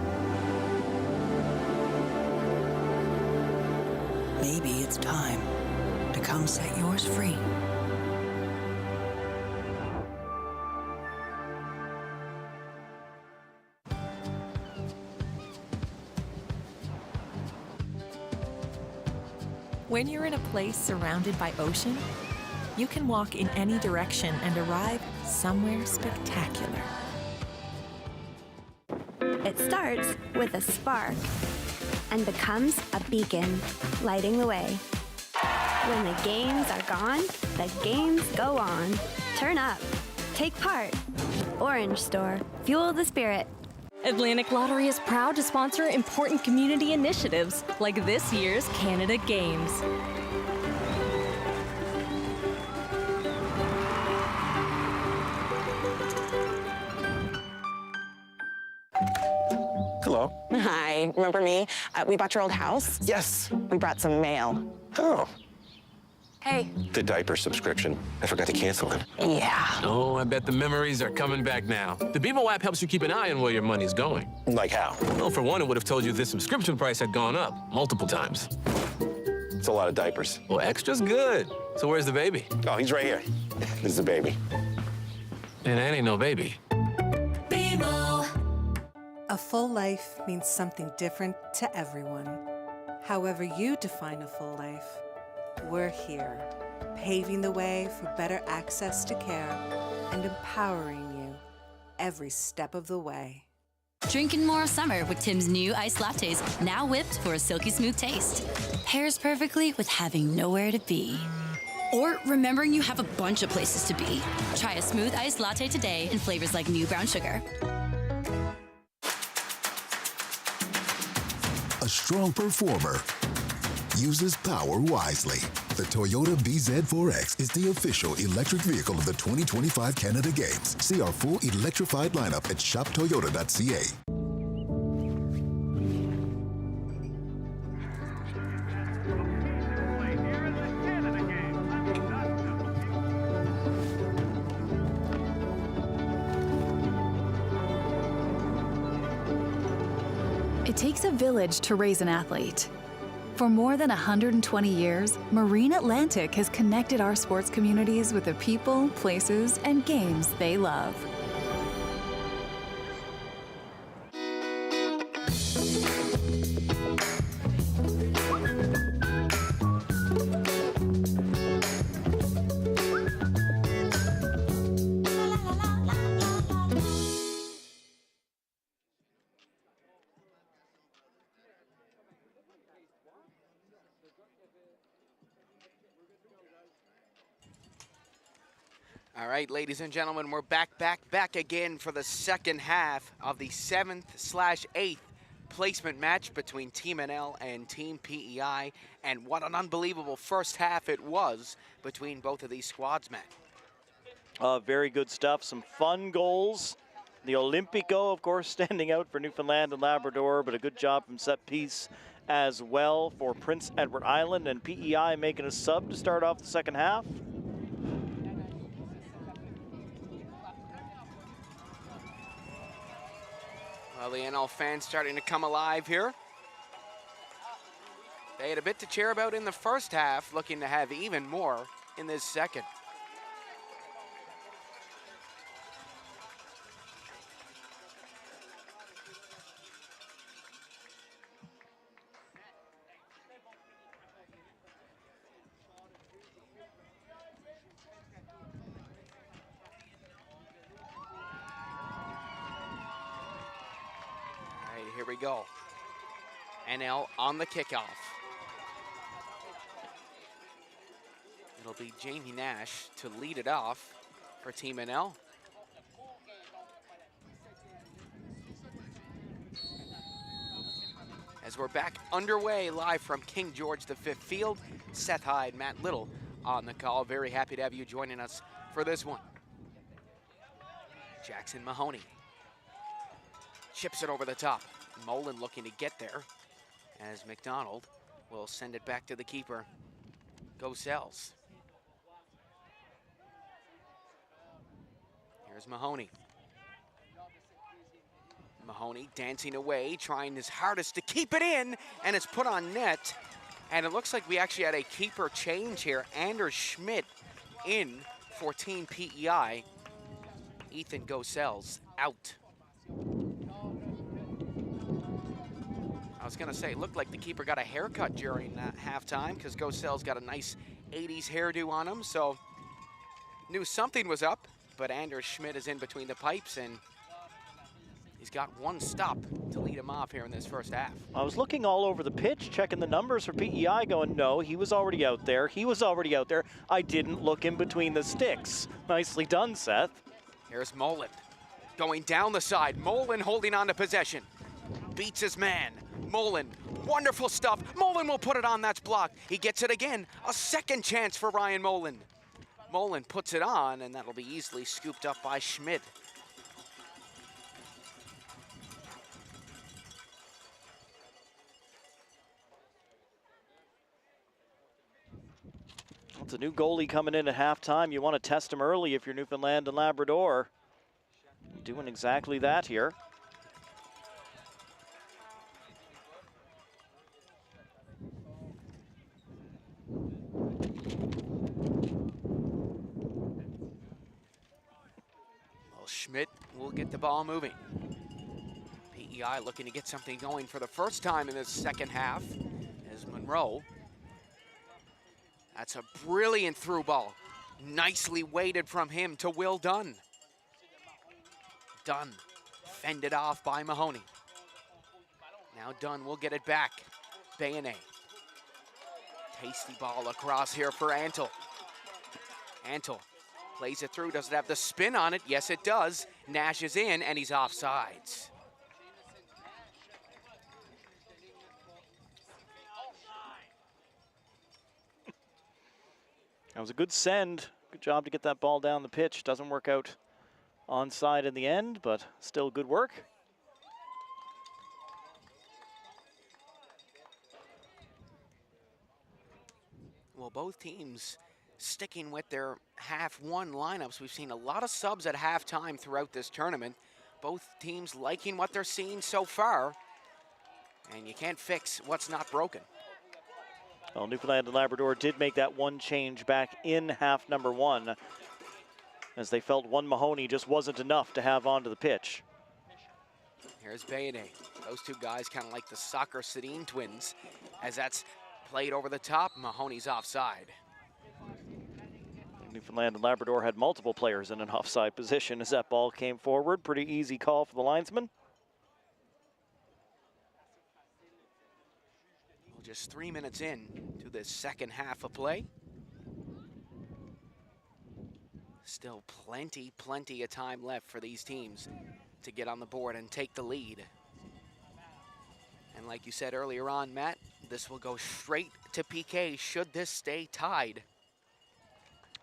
Maybe it's time to come set yours free. When you're in a place surrounded by ocean, you can walk in any direction and arrive somewhere spectacular. It starts with a spark and becomes a beacon, lighting the way. When the games are gone, the games go on. Turn up. Take part. Orange Store. Fuel the spirit. Atlantic Lottery is proud to sponsor important community initiatives like this year's Canada Games. Hello. Hi, remember me? We bought your old house. Yes. We brought some mail. Oh. Hey. The diaper subscription. I forgot to cancel it. Yeah. Oh, I bet the memories are coming back now. The BMO app helps you keep an eye on where your money's going. Like how? Well, for one, it would have told you this subscription price had gone up multiple times. It's a lot of diapers. Well, extra's good. So where's the baby? Oh, he's right here. This is the baby. And that ain't no baby. BMO. A full life means something different to everyone. However you define a full life, we're here, paving the way for better access to care and empowering you every step of the way. Drinking more summer with Tim's new iced lattes, now whipped for a silky smooth taste. Pairs perfectly with having nowhere to be. Or remembering you have a bunch of places to be. Try a smooth iced latte today in flavors like new brown sugar. A strong performer uses power wisely. The Toyota BZ4X is the official electric vehicle of the 2025 Canada Games. See our full electrified lineup at shoptoyota.ca. It takes a village to raise an athlete. For more than 120 years, Marine Atlantic has connected our sports communities with the people, places, and games they love. All right, ladies and gentlemen, we're back again for the second half of the 7th/8th placement match between Team NL and Team PEI. And what an unbelievable first half it was between both of these squads, Matt. Very good stuff, some fun goals. The Olympico, of course, standing out for Newfoundland and Labrador, but a good job from set piece as well for Prince Edward Island, and PEI making a sub to start off the second half. Well, the NL fans starting to come alive here. They had a bit to cheer about in the first half, looking to have even more in this second. Here we go. NL on the kickoff. It'll be Jamie Nash to lead it off for Team NL. As we're back underway live from King George V Field, Seth Hyde, Matt Little on the call. Very happy to have you joining us for this one. Jackson Mahoney chips it over the top. Mullen looking to get there as McDonald will send it back to the keeper. Go Sells. Here's Mahoney. Mahoney dancing away, trying his hardest to keep it in, and it's put on net. And it looks like we actually had a keeper change here. Anders Schmidt in for Team PEI. Ethan Gossel's out. I was gonna say, it looked like the keeper got a haircut during that halftime because Gossel's got a nice 80s hairdo on him, so knew something was up, but Anders Schmidt is in between the pipes and he's got one stop to lead him off here in this first half. I was looking all over the pitch, checking the numbers for PEI, going, no, he was already out there. He was already out there. I didn't look in between the sticks. Nicely done, Seth. Here's Mullen going down the side. Mullen holding on to possession. Beats his man. Mullen, wonderful stuff. Mullen will put it on, that's blocked. He gets it again. A second chance for Ryan Mullen. Mullen puts it on, and that'll be easily scooped up by Schmidt. It's a new goalie coming in at halftime. You want to test him early if you're Newfoundland and Labrador. Doing exactly that here. Well, Schmidt will get the ball moving. PEI looking to get something going for the first time in this second half as Monroe. That's a brilliant through ball. Nicely weighted from him to Will Dunn. Dunn fended off by Mahoney. Now Dunn will get it back. Bayonet. Tasty ball across here for Antle. Antle plays it through. Does it have the spin on it? Yes, it does. Nash is in, and he's offsides. That was a good send. Good job to get that ball down the pitch. Doesn't work out onside in the end, but still good work. Well, both teams sticking with their half-one lineups. We've seen a lot of subs at halftime throughout this tournament. Both teams liking what they're seeing so far. And you can't fix what's not broken. Well, Newfoundland and Labrador did make that one change back in half number one, as they felt one Mahoney just wasn't enough to have onto the pitch. Here's Bayonet. Those two guys kind of like the soccer Sedin twins, as that's played over the top. Mahoney's offside. Newfoundland and Labrador had multiple players in an offside position as that ball came forward. Pretty easy call for the linesman. Well, just 3 minutes in to this second half of play. Still plenty of time left for these teams to get on the board and take the lead. And like you said earlier on, Matt, this will go straight to PK should this stay tied.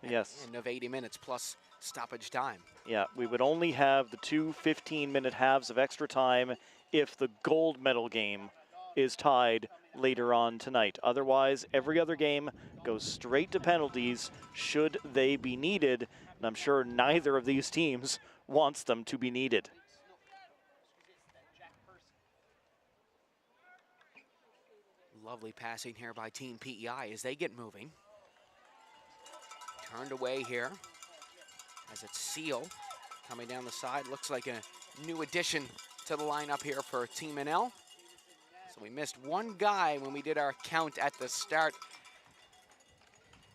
Yes. End of 80 minutes plus stoppage time. Yeah, we would only have the two 15-minute halves of extra time if the gold medal game is tied later on tonight. Otherwise, every other game goes straight to penalties should they be needed. And I'm sure neither of these teams wants them to be needed. Lovely passing here by Team PEI as they get moving. Turned away here as it's Seal coming down the side. Looks like a new addition to the lineup here for Team NL. So we missed one guy when we did our count at the start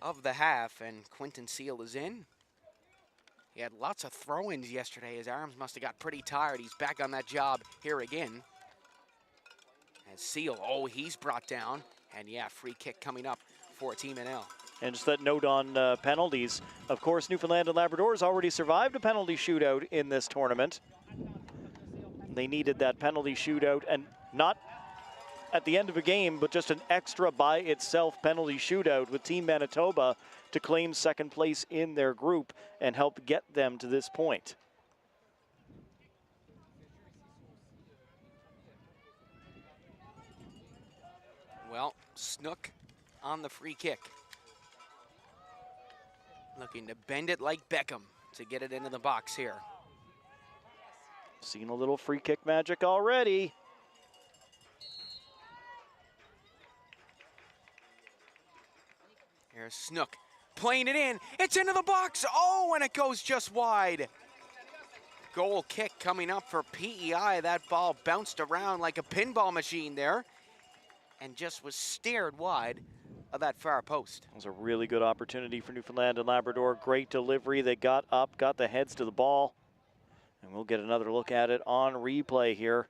of the half, and Quentin Seal is in. He had lots of throw-ins yesterday. His arms must have got pretty tired. He's back on that job here again. As Seal, oh, he's brought down. And yeah, free kick coming up for Team NL. And just that note on penalties. Of course, Newfoundland and Labrador has already survived a penalty shootout in this tournament. They needed that penalty shootout, and not at the end of a game, but just an extra by itself penalty shootout with Team Manitoba to claim second place in their group and help get them to this point. Well, Snook on the free kick. Looking to bend it like Beckham to get it into the box here. Seen a little free kick magic already. Here's Snook playing it in. It's into the box. Oh, and it goes just wide. Goal kick coming up for PEI. That ball bounced around like a pinball machine there and just was steered wide of that far post. It was a really good opportunity for Newfoundland and Labrador. Great delivery. They got up, got the heads to the ball. And we'll get another look at it on replay here.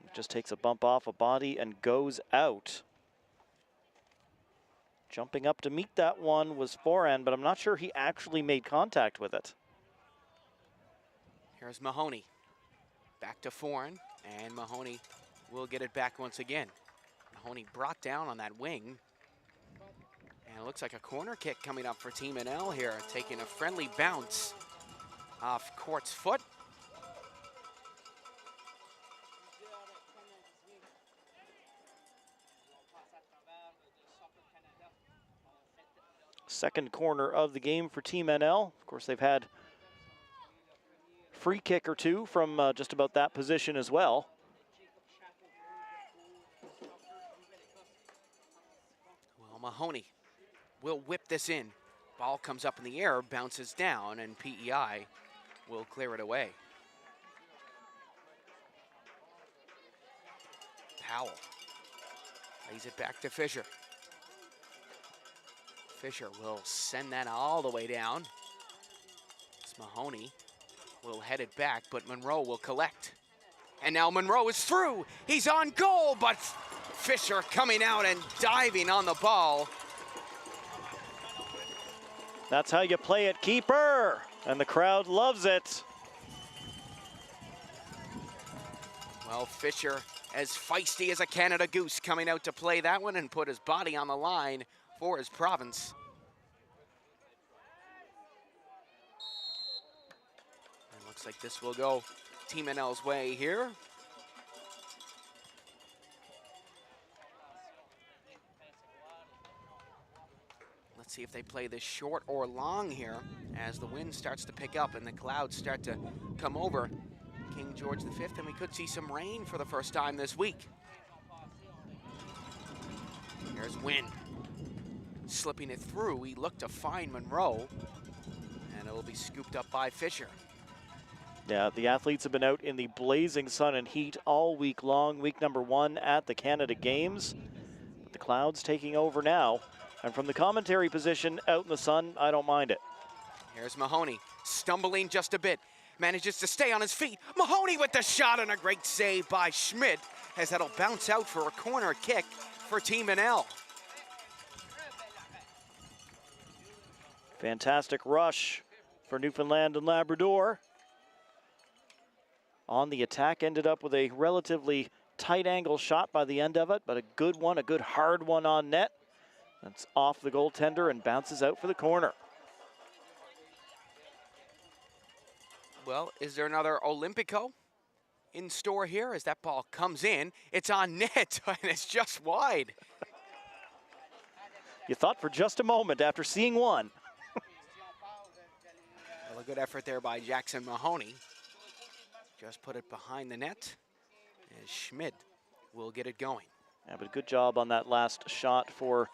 It just takes a bump off a body and goes out. Jumping up to meet that one was forehand, but I'm not sure he actually made contact with it. Here's Mahoney. Back to Foreign, and Mahoney will get it back once again. Mahoney brought down on that wing. And it looks like a corner kick coming up for Team NL here, taking a friendly bounce off Court's foot. Second corner of the game for Team NL. Of course, they've had free kick or two from just about that position as well. Well, Mahoney will whip this in. Ball comes up in the air, bounces down, and PEI will clear it away. Powell lays it back to Fisher. Fisher will send that all the way down. It's Mahoney will head it back, but Monroe will collect. And now Monroe is through. He's on goal, but Fisher coming out and diving on the ball. That's how you play it, keeper. And the crowd loves it. Well, Fisher, as feisty as a Canada Goose, coming out to play that one and put his body on the line for his province. And looks like this will go Team NL's way here. Let's see if they play this short or long here as the wind starts to pick up and the clouds start to come over King George V, and we could see some rain for the first time this week. Here's Wynn slipping it through. We look to find Monroe, and it will be scooped up by Fisher. Yeah, the athletes have been out in the blazing sun and heat all week long. Week number 1 at the Canada Games. But the clouds taking over now. And from the commentary position out in the sun, I don't mind it. Here's Mahoney, stumbling just a bit. Manages to stay on his feet. Mahoney with the shot, and a great save by Schmidt, as that'll bounce out for a corner kick for Team NL. Fantastic rush for Newfoundland and Labrador. On the attack, ended up with a relatively tight angle shot by the end of it, but a good one, a good hard one on net. That's off the goaltender and bounces out for the corner. Well, is there another Olympico in store here? As that ball comes in, it's on net, and it's just wide. You thought for just a moment after seeing one. Well, a good effort there by Jackson Mahoney. Just put it behind the net, and Schmidt will get it going. Yeah, but a good job on that last shot for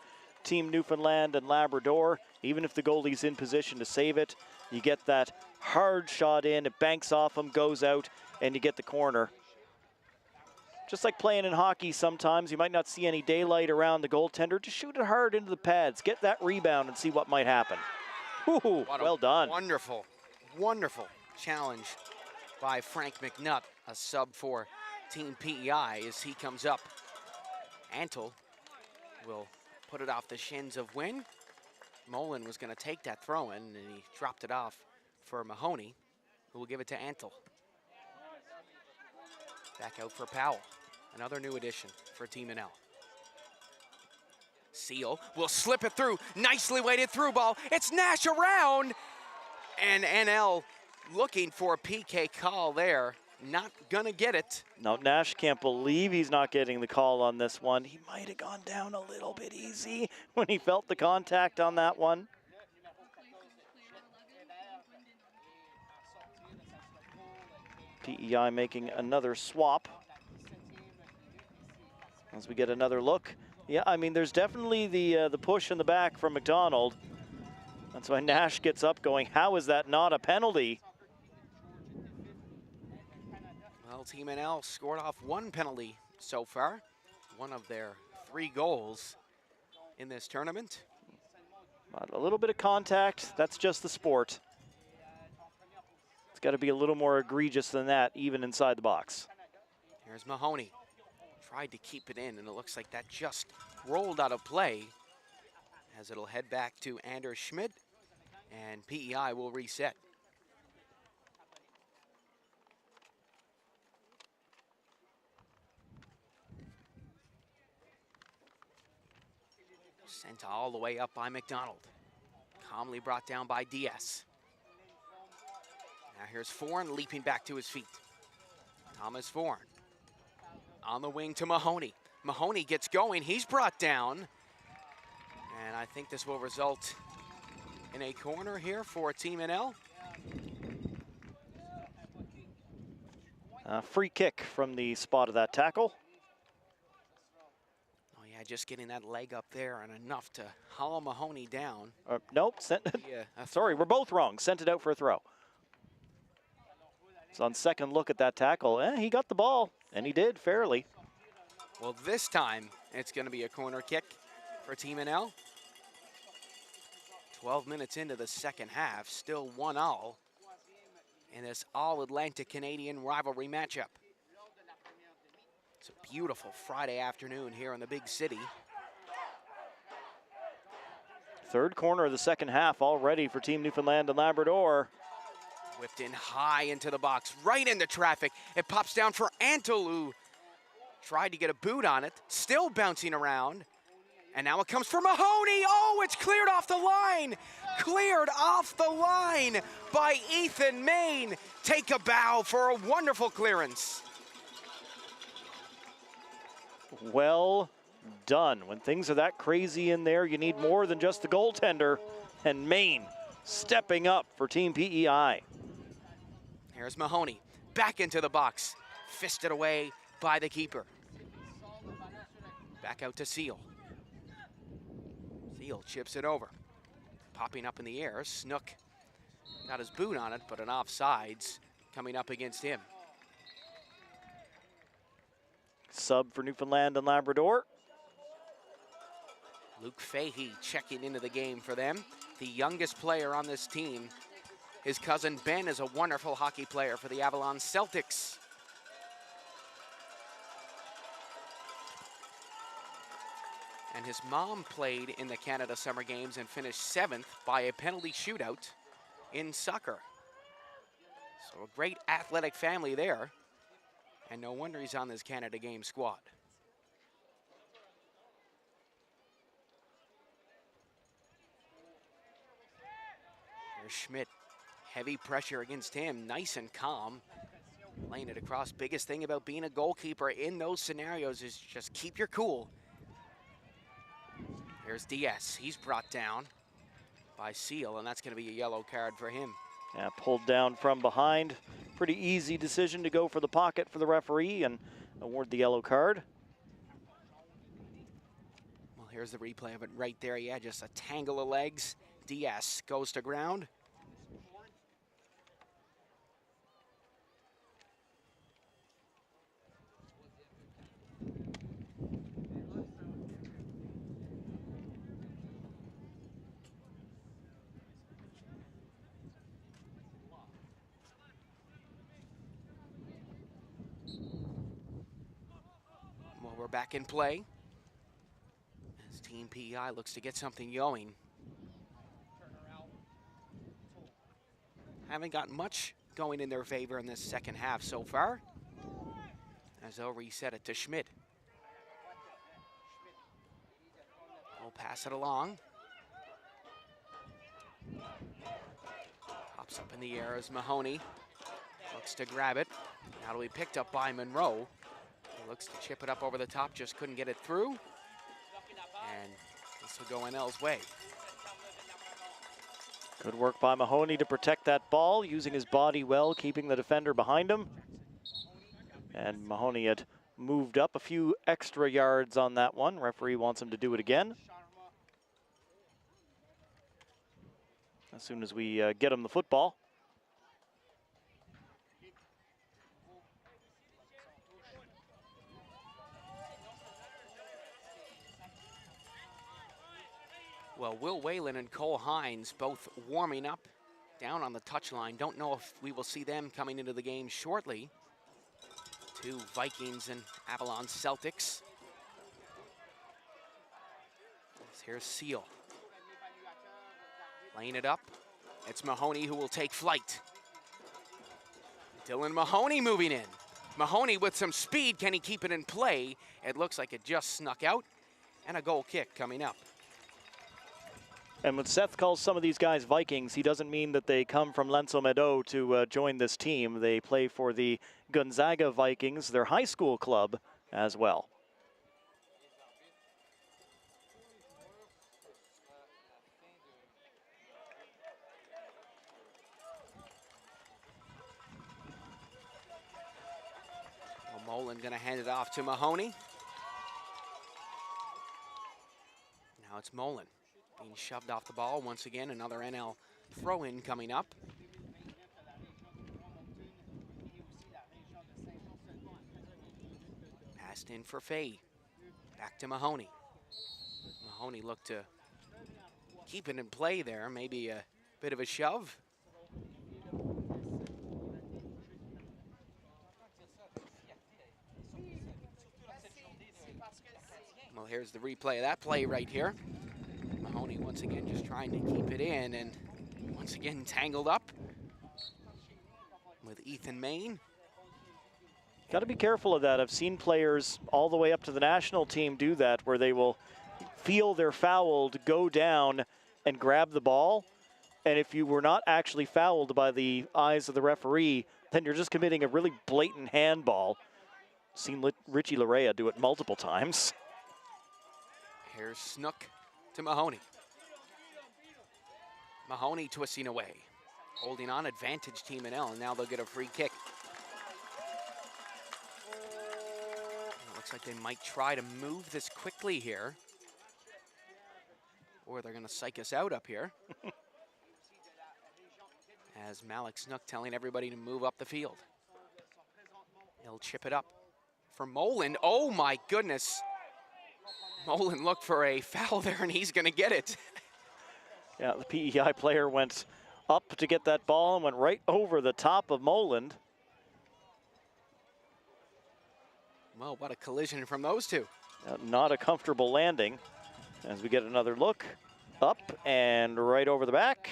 Team Newfoundland and Labrador. Even if the goalie's in position to save it, you get that hard shot in, it banks off him, goes out, and you get the corner. Just like playing in hockey sometimes, you might not see any daylight around the goaltender. Just shoot it hard into the pads, get that rebound, and see what might happen. Ooh, well done. Wonderful, wonderful challenge by Frank McNutt, a sub for Team PEI as he comes up. Antle will put it off the shins of Wynn. Mullen was going to take that throw-in, and he dropped it off for Mahoney, who will give it to Antle. Back out for Powell, another new addition for Team NL. Seal will slip it through, nicely weighted through ball. It's Nash around, and NL looking for a PK call there. Not gonna get it. No, Nash can't believe he's not getting the call on this one. He might have gone down a little bit easy when he felt the contact on that one. PEI making another swap. As we get another look. Yeah, I mean, there's definitely the push in the back from McDonald. That's why Nash gets up going, how is that not a penalty? Well, Team NL scored off one penalty so far. One of their 3 goals in this tournament. But a little bit of contact, that's just the sport. It's got to be a little more egregious than that, even inside the box. Here's Mahoney. Tried to keep it in, and it looks like that just rolled out of play as it'll head back to Anders Schmidt, and PEI will reset. Sent all the way up by McDonald. Calmly brought down by Diaz. Now here's Foran leaping back to his feet. Thomas Foran on the wing to Mahoney. Mahoney gets going, he's brought down. And I think this will result in a corner here for Team NL. Free kick from the spot of that tackle. Oh yeah, just getting that leg up there and enough to haul Mahoney down. Nope, sorry, we're both wrong. Sent it out for a throw. So on second look at that tackle, he got the ball, and he did fairly. Well, this time it's going to be a corner kick for Team NL. 12 minutes into the second half, still 1-1 in this all-Atlantic Canadian rivalry matchup. It's a beautiful Friday afternoon here in the big city. Third corner of the second half already for Team Newfoundland and Labrador. Whipped in high into the box, right into traffic. It pops down for Antle, who tried to get a boot on it, still bouncing around. And now it comes for Mahoney. Oh, it's cleared off the line. Cleared off the line by Ethan Main. Take a bow for a wonderful clearance. Well done. When things are that crazy in there, you need more than just the goaltender. And Maine stepping up for Team PEI. Here's Mahoney, back into the box. Fisted away by the keeper. Back out to Seal. Seal chips it over. Popping up in the air, Snook got his boot on it, but an offsides coming up against him. Sub for Newfoundland and Labrador. Luke Fahey checking into the game for them. The youngest player on this team. His cousin Ben is a wonderful hockey player for the Avalon Celtics. And his mom played in the Canada Summer Games and finished 7th by a penalty shootout in soccer. So a great athletic family there. And no wonder he's on this Canada Games squad. There's Schmidt. Heavy pressure against him, nice and calm. Laying it across. Biggest thing about being a goalkeeper in those scenarios is just keep your cool. Here's Diaz. He's brought down by Seal, and that's going to be a yellow card for him. Yeah, pulled down from behind. Pretty easy decision to go for the pocket for the referee and award the yellow card. Well, here's the replay of it right there. Yeah, just a tangle of legs. Diaz goes to ground. We're back in play as Team PEI looks to get something going. Haven't got much going in their favor in this second half so far, as they'll reset it to Schmidt. We'll pass it along. Pops up in the air as Mahoney looks to grab it. Now to be picked up by Monroe. Looks to chip it up over the top, just couldn't get it through. And this will go NL's way. Good work by Mahoney to protect that ball, using his body well, keeping the defender behind him. And Mahoney had moved up a few extra yards on that one. Referee wants him to do it again. As soon as we get him the football. Well, Will Whalen and Cole Hines both warming up down on the touchline. Don't know if we will see them coming into the game shortly. Two Vikings and Avalon Celtics. Here's Seal. Laying it up. It's Mahoney who will take flight. Dylan Mahoney moving in. Mahoney with some speed. Can he keep it in play? It looks like it just snuck out. And a goal kick coming up. And when Seth calls some of these guys Vikings, he doesn't mean that they come from Lenzo Meadow to join this team. They play for the Gonzaga Vikings, their high school club as well. Well, Mullen going to hand it off to Mahoney. Now it's Mullen. Being shoved off the ball once again. Another NL throw-in coming up. Passed in for Fay. Back to Mahoney. Mahoney looked to keep it in play there. Maybe a bit of a shove. Well, here's the replay of that play right here. Mahoney once again just trying to keep it in, and once again tangled up with Ethan Main. Got to be careful of that. I've seen players all the way up to the national team do that, where they will feel they're fouled, go down and grab the ball. And if you were not actually fouled by the eyes of the referee, then you're just committing a really blatant handball. Seen Richie Larea do it multiple times. Here's Snook to Mahoney. Mahoney twisting away. Holding on, advantage Team NL, and now they'll get a free kick. It looks like they might try to move this quickly here. Or they're gonna psych us out up here. As Malik Snook telling everybody to move up the field. He'll chip it up for Moland. Oh my goodness. Moland looked for a foul there, and he's gonna get it. Yeah, the PEI player went up to get that ball and went right over the top of Moland. Well, what a collision from those two. Not a comfortable landing. As we get another look, up and right over the back.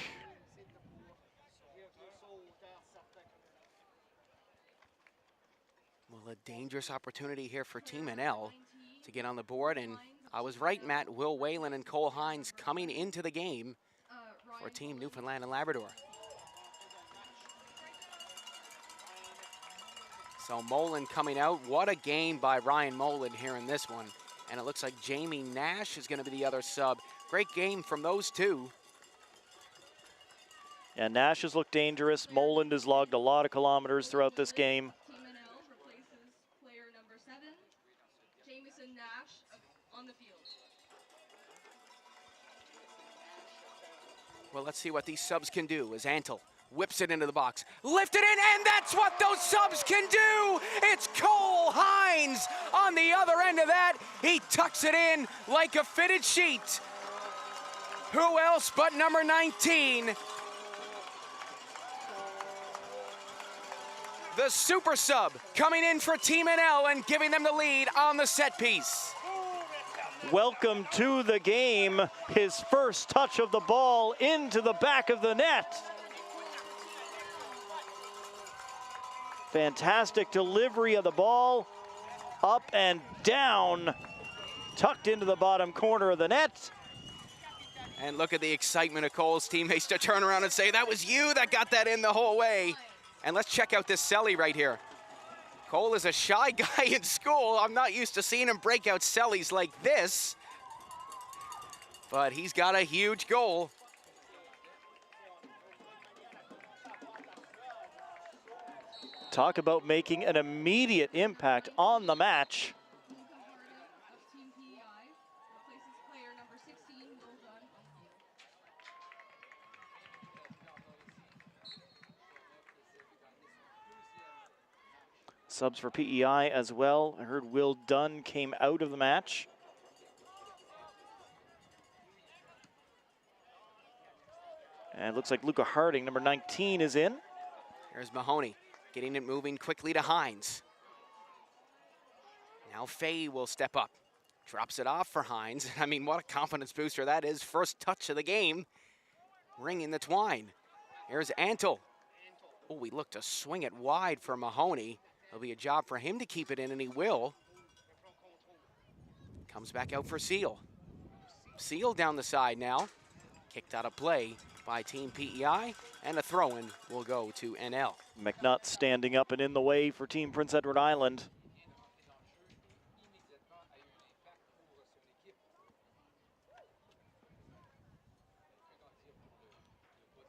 Well, a dangerous opportunity here for Team NL to get on the board, and I was right, Matt. Will Whalen and Cole Hines coming into the game for Team Newfoundland and Labrador. So Moland coming out. What a game by Ryan Moland here in this one. And it looks like Jamie Nash is going to be the other sub. Great game from those two. Yeah, Nash has looked dangerous. Moland has logged a lot of kilometers throughout this game. Team NL replaces player number 7, Jamison Nash, on the field. Well, let's see what these subs can do as Antle whips it into the box. Lift it in, and that's what those subs can do! It's Cole Hines on the other end of that. He tucks it in like a fitted sheet. Who else but number 19? The super sub coming in for Team NL and giving them the lead on the set piece. Welcome to the game. His first touch of the ball into the back of the net. Fantastic delivery of the ball. Up and down. Tucked into the bottom corner of the net. And look at the excitement of Cole's teammates to turn around and say, that was you that got that in the whole way. And let's check out this celly right here. Cole is a shy guy in school. I'm not used to seeing him break out cellies like this. But he's got a huge goal. Talk about making an immediate impact on the match. Subs for PEI as well. I heard Will Dunn came out of the match. And it looks like Luca Harding, number 19, is in. Here's Mahoney, getting it moving quickly to Hines. Now Fay will step up. Drops it off for Hines. I mean, what a confidence booster that is. First touch of the game. Ringing the twine. Here's Antle. Oh, we look to swing it wide for Mahoney. It'll be a job for him to keep it in, and he will. Comes back out for Seal. Seal down the side now. Kicked out of play by Team PEI, and a throw-in will go to NL. McNutt standing up and in the way for Team Prince Edward Island.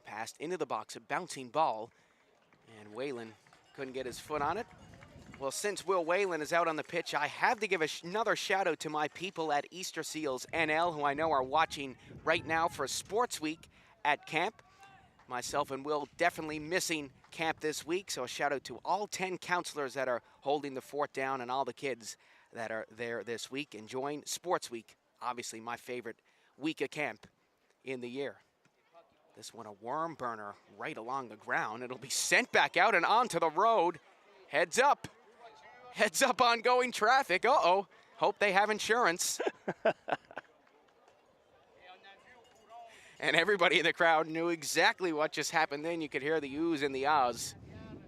Passed into the box, a bouncing ball, and Whalen couldn't get his foot on it. Well, since Will Whalen is out on the pitch, I have to give another shout out to my people at Easter Seals NL, who I know are watching right now for Sports Week at camp. Myself and Will definitely missing camp this week, so a shout out to all 10 counselors that are holding the fort down and all the kids that are there this week enjoying Sports Week. Obviously my favorite week of camp in the year. This one a worm burner right along the ground. It'll be sent back out and onto the road. Heads up. Heads up ongoing traffic. Uh-oh. Hope they have insurance. And everybody in the crowd knew exactly what just happened then. You could hear the oohs and the ahs.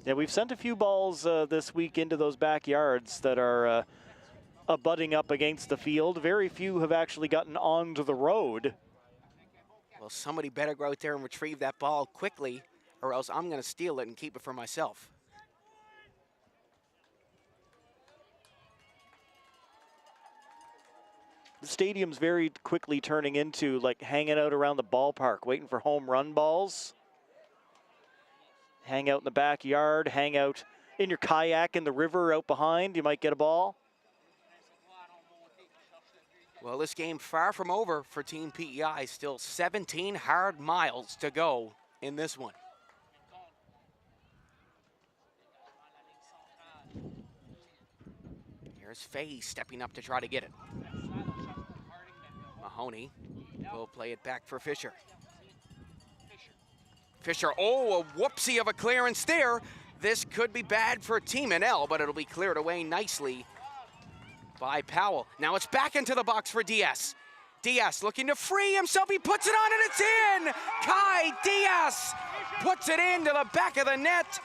Yeah, we've sent a few balls this week into those backyards that are abutting up against the field. Very few have actually gotten onto the road. Well, somebody better go out there and retrieve that ball quickly, or else I'm going to steal it and keep it for myself. The stadium's very quickly turning into like hanging out around the ballpark, waiting for home run balls. Hang out in the backyard, hang out in your kayak in the river out behind, you might get a ball. Well, this game far from over for Team PEI. Still 17 hard miles to go in this one. Here's Fay stepping up to try to get it. Mahoney will play it back for Fisher. Fisher, oh, a whoopsie of a clearance there. This could be bad for Team NL, but it'll be cleared away nicely by Powell. Now it's back into the box for Diaz. Diaz looking to free himself. He puts it on and it's in. Kai Diaz puts it into the back of the net,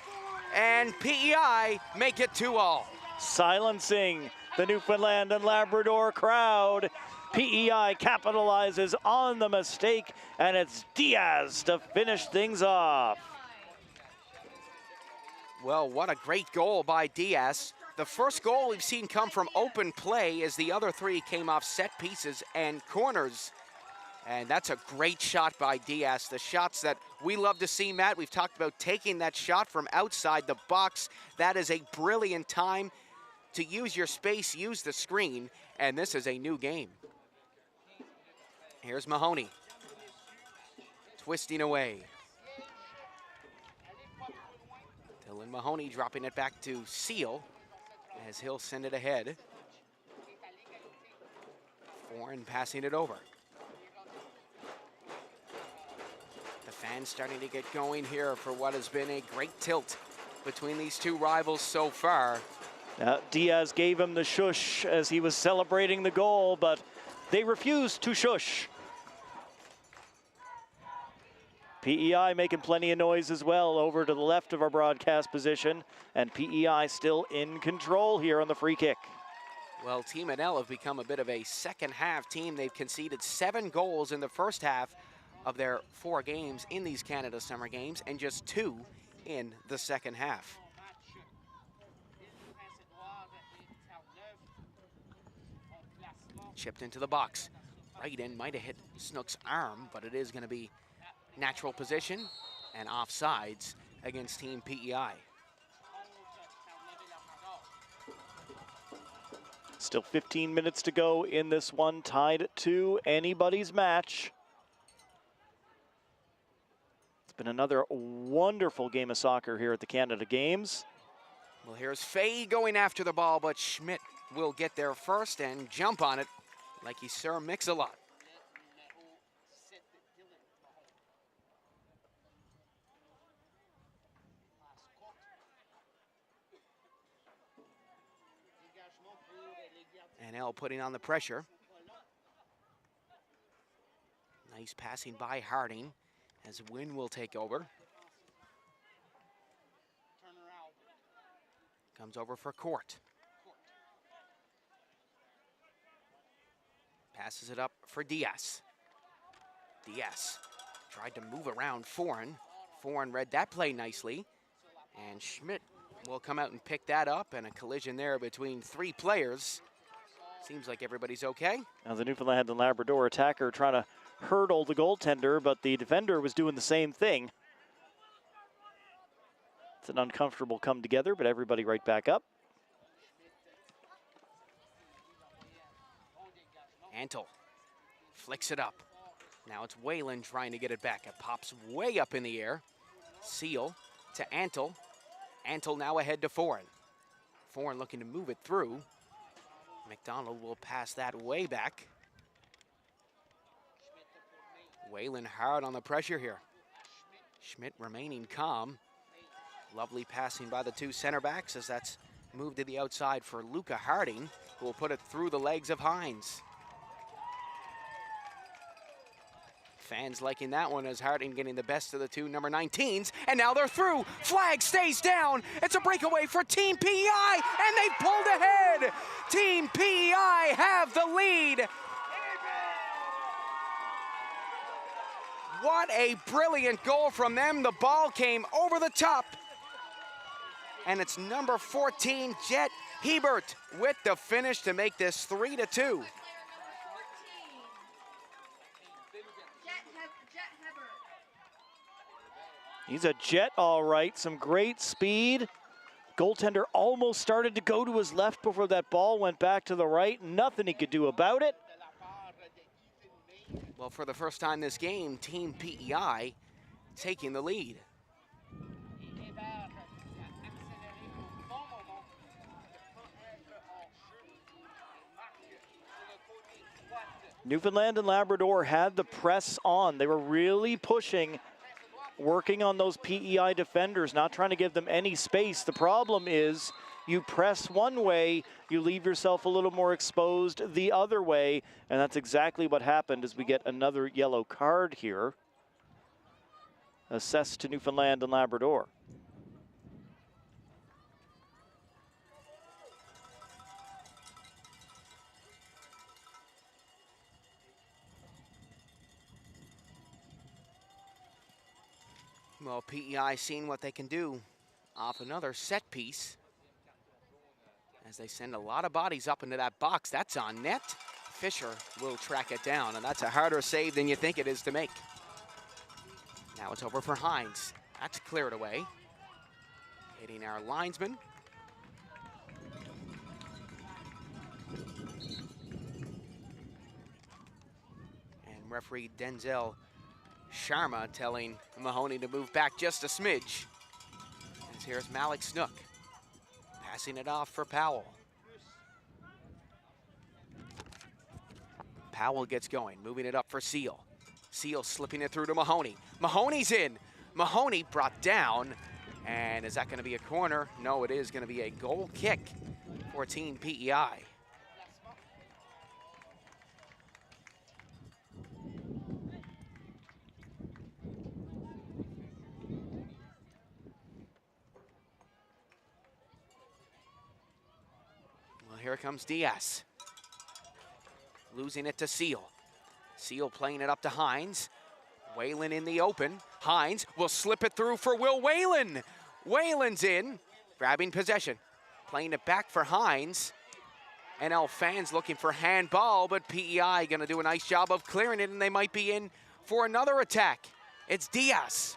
and PEI make it 2-all. Silencing the Newfoundland and Labrador crowd. PEI capitalizes on the mistake, and it's Diaz to finish things off. Well, what a great goal by Diaz. The first goal we've seen come from open play, as the other three came off set pieces and corners. And that's a great shot by Diaz. The shots that we love to see, Matt. We've talked about taking that shot from outside the box. That is a brilliant time to use your space, use the screen, and this is a new game. Here's Mahoney, twisting away. Dylan Mahoney dropping it back to Seal, as he'll send it ahead. Foreign passing it over. The fans starting to get going here for what has been a great tilt between these two rivals so far. Diaz gave him the shush as he was celebrating the goal, but they refused to shush. PEI making plenty of noise as well over to the left of our broadcast position, and PEI still in control here on the free kick. Well, Team NL have become a bit of a second half team. They've conceded 7 goals in the first half of their 4 games in these Canada Summer Games, and just 2 in the second half. Chipped into the box. Right in, might have hit Snook's arm, but it is going to be natural position and offsides against Team PEI. Still 15 minutes to go in this one, tied at 2, anybody's match. It's been another wonderful game of soccer here at the Canada Games. Well, here's Fay going after the ball, but Schmidt will get there first and jump on it like he's Sir Mix-a-Lot. NL putting on the pressure. Nice passing by Harding as Wynn will take over. Comes over for Court. Passes it up for Diaz. Diaz tried to move around Foreign. Foreign read that play nicely. And Schmidt will come out and pick that up, and a collision there between 3 players. Seems like everybody's okay. Now the Newfoundland and Labrador attacker trying to hurdle the goaltender, but the defender was doing the same thing. It's an uncomfortable come together, but everybody right back up. Antle flicks it up. Now it's Whalen trying to get it back. It pops way up in the air. Seal to Antle. Antle now ahead to Foreign. Foreign looking to move it through. McDonald will pass that way back. Whalen hard on the pressure here. Schmidt remaining calm. Lovely passing by the two center backs as that's moved to the outside for Luca Harding, who will put it through the legs of Hines. Fans liking that one as Harding getting the best of the two number 19s, and now they're through. Flag stays down. It's a breakaway for Team PEI, and they've pulled ahead. Team PEI have the lead. What a brilliant goal from them. The ball came over the top. And it's number 14, Jet Hebert, with the finish to make this 3-2. He's a jet, all right. Some great speed. Goaltender almost started to go to his left before that ball went back to the right. Nothing he could do about it. Well, for the first time this game, Team PEI taking the lead. Newfoundland and Labrador had the press on. They were really pushing, working on those PEI defenders, not trying to give them any space. The problem is you press one way, you leave yourself a little more exposed the other way, and that's exactly what happened as we get another yellow card here, assessed to Newfoundland and Labrador. Well, PEI seeing what they can do off another set piece as they send a lot of bodies up into that box. That's on net. Fisher will track it down, and that's a harder save than you think it is to make. Now it's over for Hines. That's cleared away. Hitting our linesman. And referee Denzel Sharma telling Mahoney to move back just a smidge. As here's Malik Snook passing it off for Powell. Powell gets going, moving it up for Seal. Seal slipping it through to Mahoney. Mahoney's in. Mahoney brought down. And is that going to be a corner? No, it is going to be a goal kick for Team PEI. Here comes Diaz. Losing it to Seal. Seal playing it up to Hines. Whalen in the open. Hines will slip it through for Will Whalen. Whalen's in, grabbing possession. Playing it back for Hines. NL fans looking for handball, but PEI gonna do a nice job of clearing it, and they might be in for another attack. It's Diaz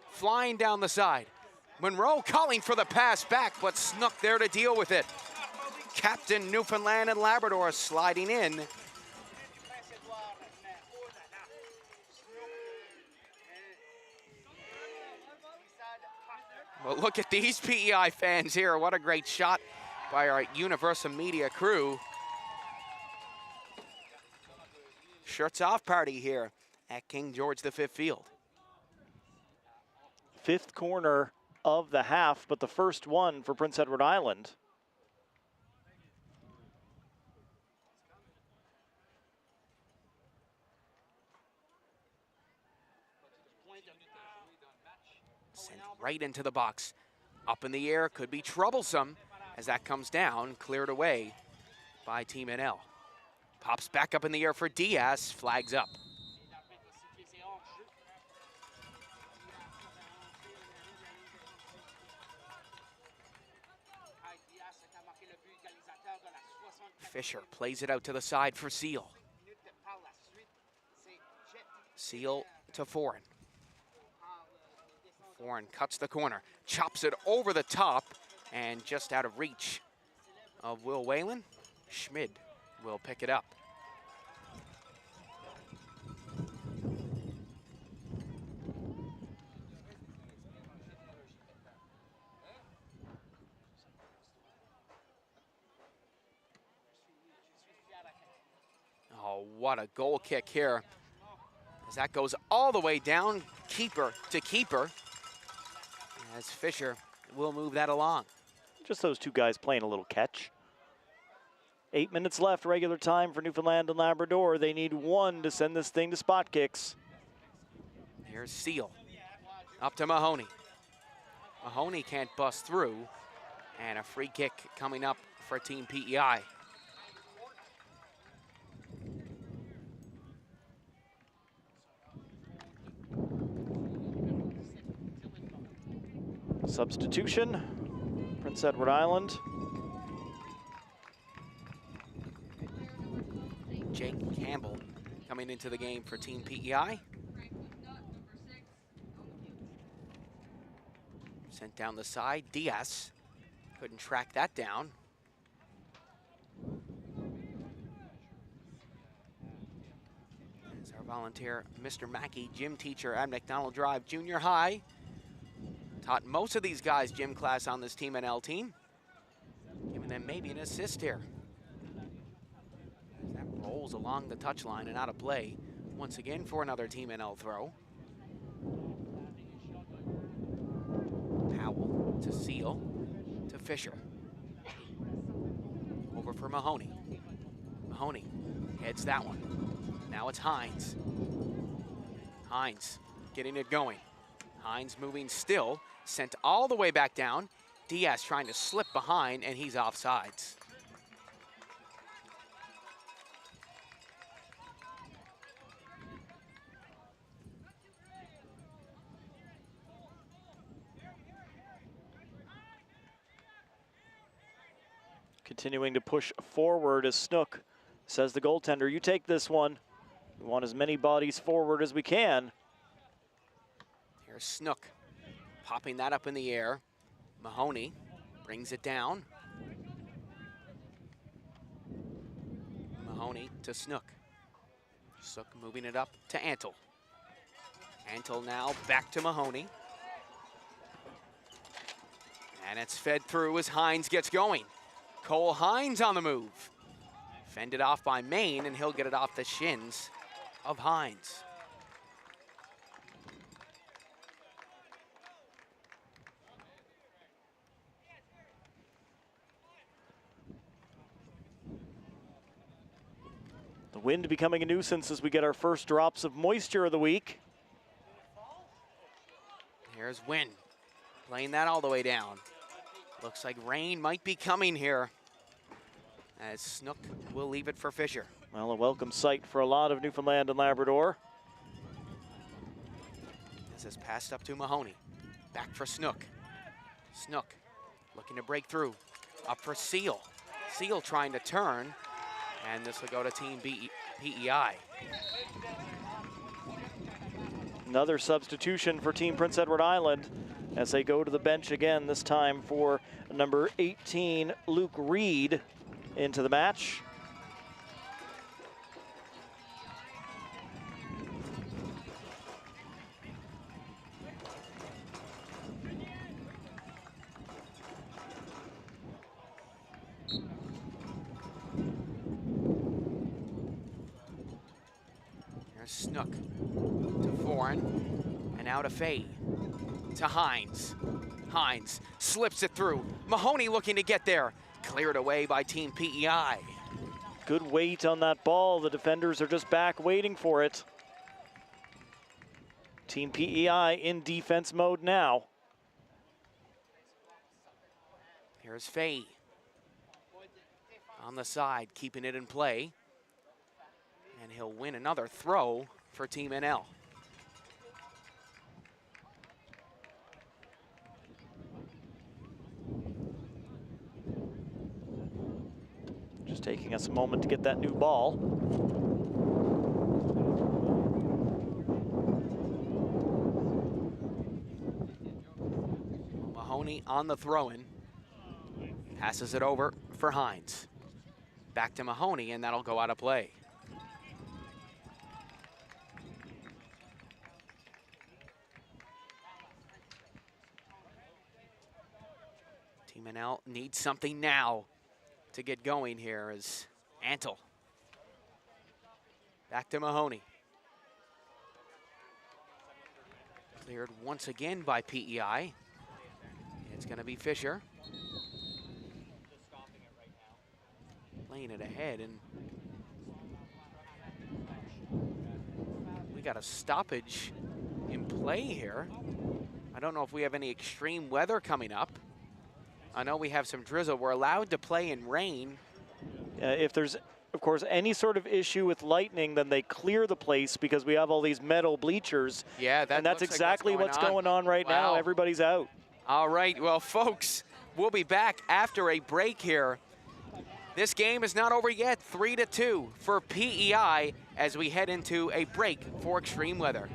flying down the side. Monroe calling for the pass back, but Snook there to deal with it. Captain Newfoundland and Labrador sliding in. Well, look at these PEI fans here. What a great shot by our Universal Media crew. Shirts off party here at King George V Field. Fifth corner of the half, but the first one for Prince Edward Island. Sent right into the box. Up in the air, could be troublesome as that comes down, cleared away by Team NL. Pops back up in the air for Diaz, flags up. Fisher plays it out to the side for Seal. Seal to Foreign. Foreign cuts the corner, chops it over the top, and just out of reach of Will Whalen. Schmid will pick it up. Oh, what a goal kick here. As that goes all the way down, keeper to keeper. As Fisher will move that along. Just those two guys playing a little catch. 8 minutes left, regular time for Newfoundland and Labrador. They need one to send this thing to spot kicks. Here's Seal. Up to Mahoney. Mahoney can't bust through. And a free kick coming up for Team PEI. Substitution, Prince Edward Island. Jake Campbell coming into the game for Team PEI. Sent down the side, Diaz couldn't track that down. As our volunteer, Mr. Mackey, gym teacher at McDonald Drive Junior High. Taught most of these guys gym class on this Team NL team. Giving them maybe an assist here. As that rolls along the touchline and out of play. Once again for another Team NL throw. Powell to Seal to Fisher. Over for Mahoney. Mahoney heads that one. Now it's Hines. Hines getting it going. Hines moving still. Sent all the way back down. Diaz trying to slip behind, and he's offsides. Continuing to push forward as Snook says the goaltender, you take this one. We want as many bodies forward as we can. Here's Snook. Popping that up in the air. Mahoney brings it down. Mahoney to Snook. Snook moving it up to Antle. Antle now back to Mahoney. And it's fed through as Hines gets going. Cole Hines on the move. Fended off by Maine, and he'll get it off the shins of Hines. The wind becoming a nuisance as we get our first drops of moisture of the week. Here's Wynn, playing that all the way down. Looks like rain might be coming here, as Snook will leave it for Fisher. Well, a welcome sight for a lot of Newfoundland and Labrador. This is passed up to Mahoney. Back for Snook. Snook looking to break through. Up for Seal. Seal trying to turn, and this will go to Team PEI. Another substitution for Team Prince Edward Island as they go to the bench again, this time for number 18, Luke Reed, into the match. Here's Snook to Foreign, and out to Fay. To Hines. Hines slips it through. Mahoney looking to get there. Cleared away by Team PEI. Good weight on that ball. The defenders are just back waiting for it. Team PEI in defense mode now. Here's Fay. On the side, keeping it in play. And he'll win another throw for Team NL. Just taking us a moment to get that new ball. Mahoney on the throw-in. Passes it over for Hines. Back to Mahoney, and that'll go out of play. Team NL needs something now to get going here as Antle Back to Mahoney. Cleared once again by PEI. It's going to be Fisher. Playing it ahead, and we got a stoppage in play here. I don't know if we have any extreme weather coming up. I know we have some drizzle. We're allowed to play in rain. If there's, of course, any sort of issue with lightning, then they clear the place because we have all these metal bleachers. Yeah, and that's exactly what's going on right now. Everybody's out. All right, well, folks, we'll be back after a break here. This game is not over yet, 3-2 for PEI as we head into a break for extreme weather.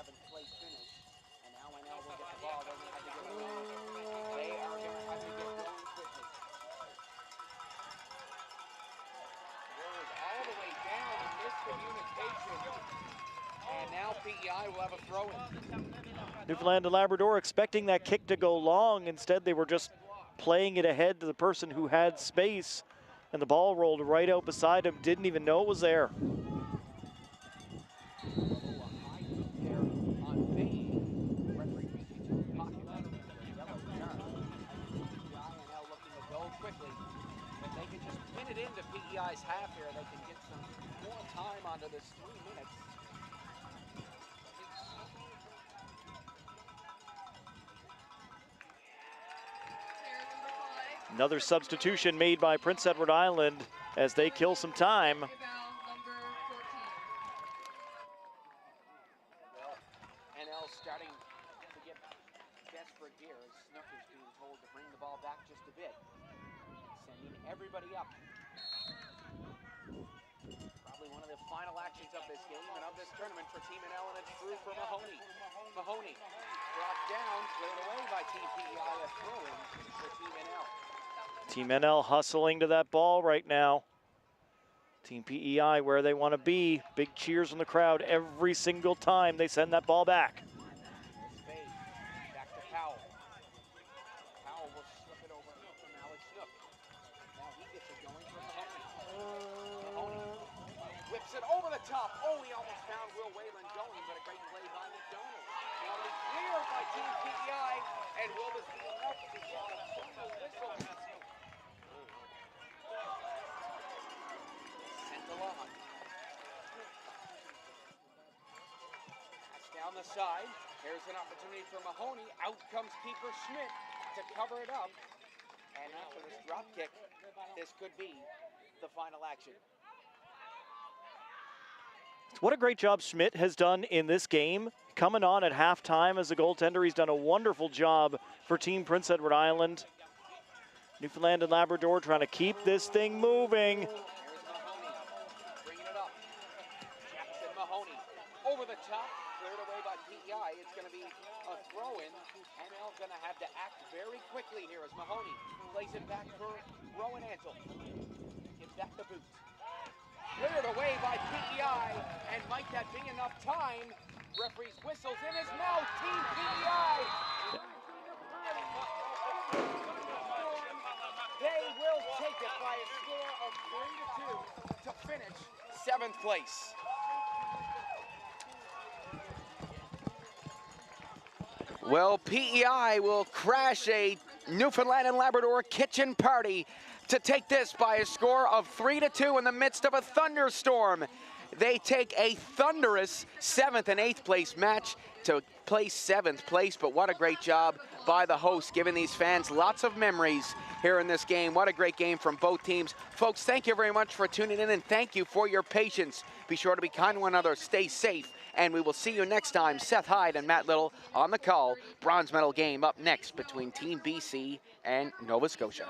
7th place finish. And now NL will get the ball. They're going to have to get going. They are going to have to get going quickly. Rolls all the way down and miscommunication. And now PEI will have a throw-in. Newfoundland and Labrador expecting that kick to go long. Instead, they were just playing it ahead to the person who had space. And the ball rolled right out beside him. Didn't even know it was there. Into PEI's half here, they can get some more time onto this 3 minutes. Another substitution made by Prince Edward Island as they kill some time. Well, NL starting to get desperate here as Snook is being told to bring the ball back just a bit. Sending everybody up. Probably one of the final actions of this game and of this tournament for Team NL, and it's through for Mahoney. Mahoney brought down, cleared away by Team PEI, a throw-in for Team NL. Team NL hustling to that ball right now. Team PEI where they want to be. Big cheers from the crowd every single time they send that ball back. Back to Powell. Powell will slip it over from Alex Snook. Now he gets it going for Mahoney. Mahoney whips it over the top. Oh, he almost found Will Whalen going, but a great play by McDonald. Now it's cleared by Team PEI, and will this be enough to get the final whistle? Sent along. Pass down the side. Here's an opportunity for Mahoney. Out comes keeper Schmidt to cover it up. And after this drop kick, this could be the final action. What a great job Schmidt has done in this game. Coming on at halftime as a goaltender, he's done a wonderful job for Team Prince Edward Island. Newfoundland and Labrador trying to keep this thing moving. Here's Mahoney, bringing it up. Jackson Mahoney, over the top, cleared away by PEI. It's going to be a throw-in. NL going to have to act very quickly here as Mahoney plays it back for Rowan Ansel. Gives that the boot. Cleared away by PEI, and might that be enough time? Referee's whistles in his mouth. Team PEI. They will take it by a score of 3-2 to finish 7th place. Well, PEI will crash a Newfoundland and Labrador kitchen party to take this by a score of 3-2 in the midst of a thunderstorm. They take a thunderous 7th and 8th place match to place 7th place, but what a great job by the host, giving these fans lots of memories here in this game. What a great game from both teams. Folks, thank you very much for tuning in, and thank you for your patience. Be sure to be kind to one another, stay safe, and we will see you next time. Seth Hyde and Matt Little on the call. Bronze medal game up next between Team BC and Nova Scotia.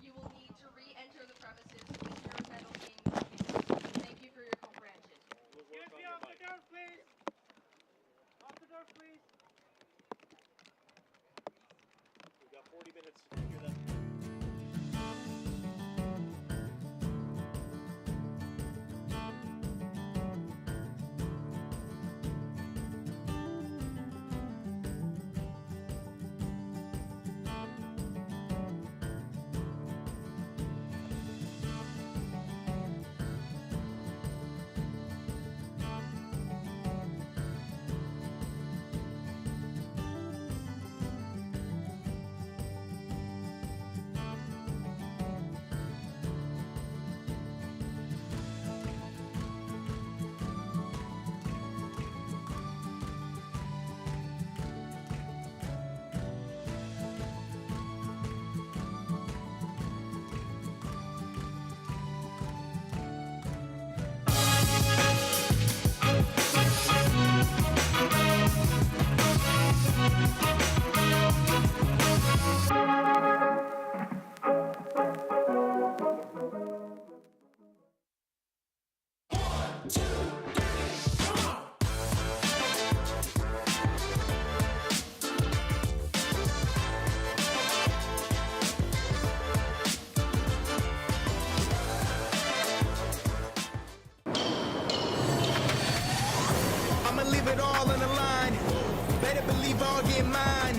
You will need to re-enter the premises to ensure medal game. Thank you for your comprehension. Off the door, please. Off the door, please. We've got 40 minutes to figure that. get mine.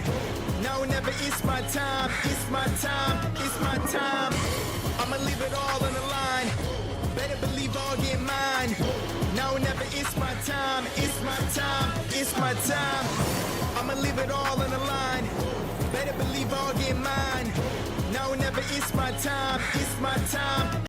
No, never, it's my time, it's my time, it's my time. I'ma leave it all on the line. Better believe I'll get mine. No, never, it's my time, it's my time, it's my time. I'ma leave it all on the line. Better believe I'll get mine. No, never, it's my time, it's my time.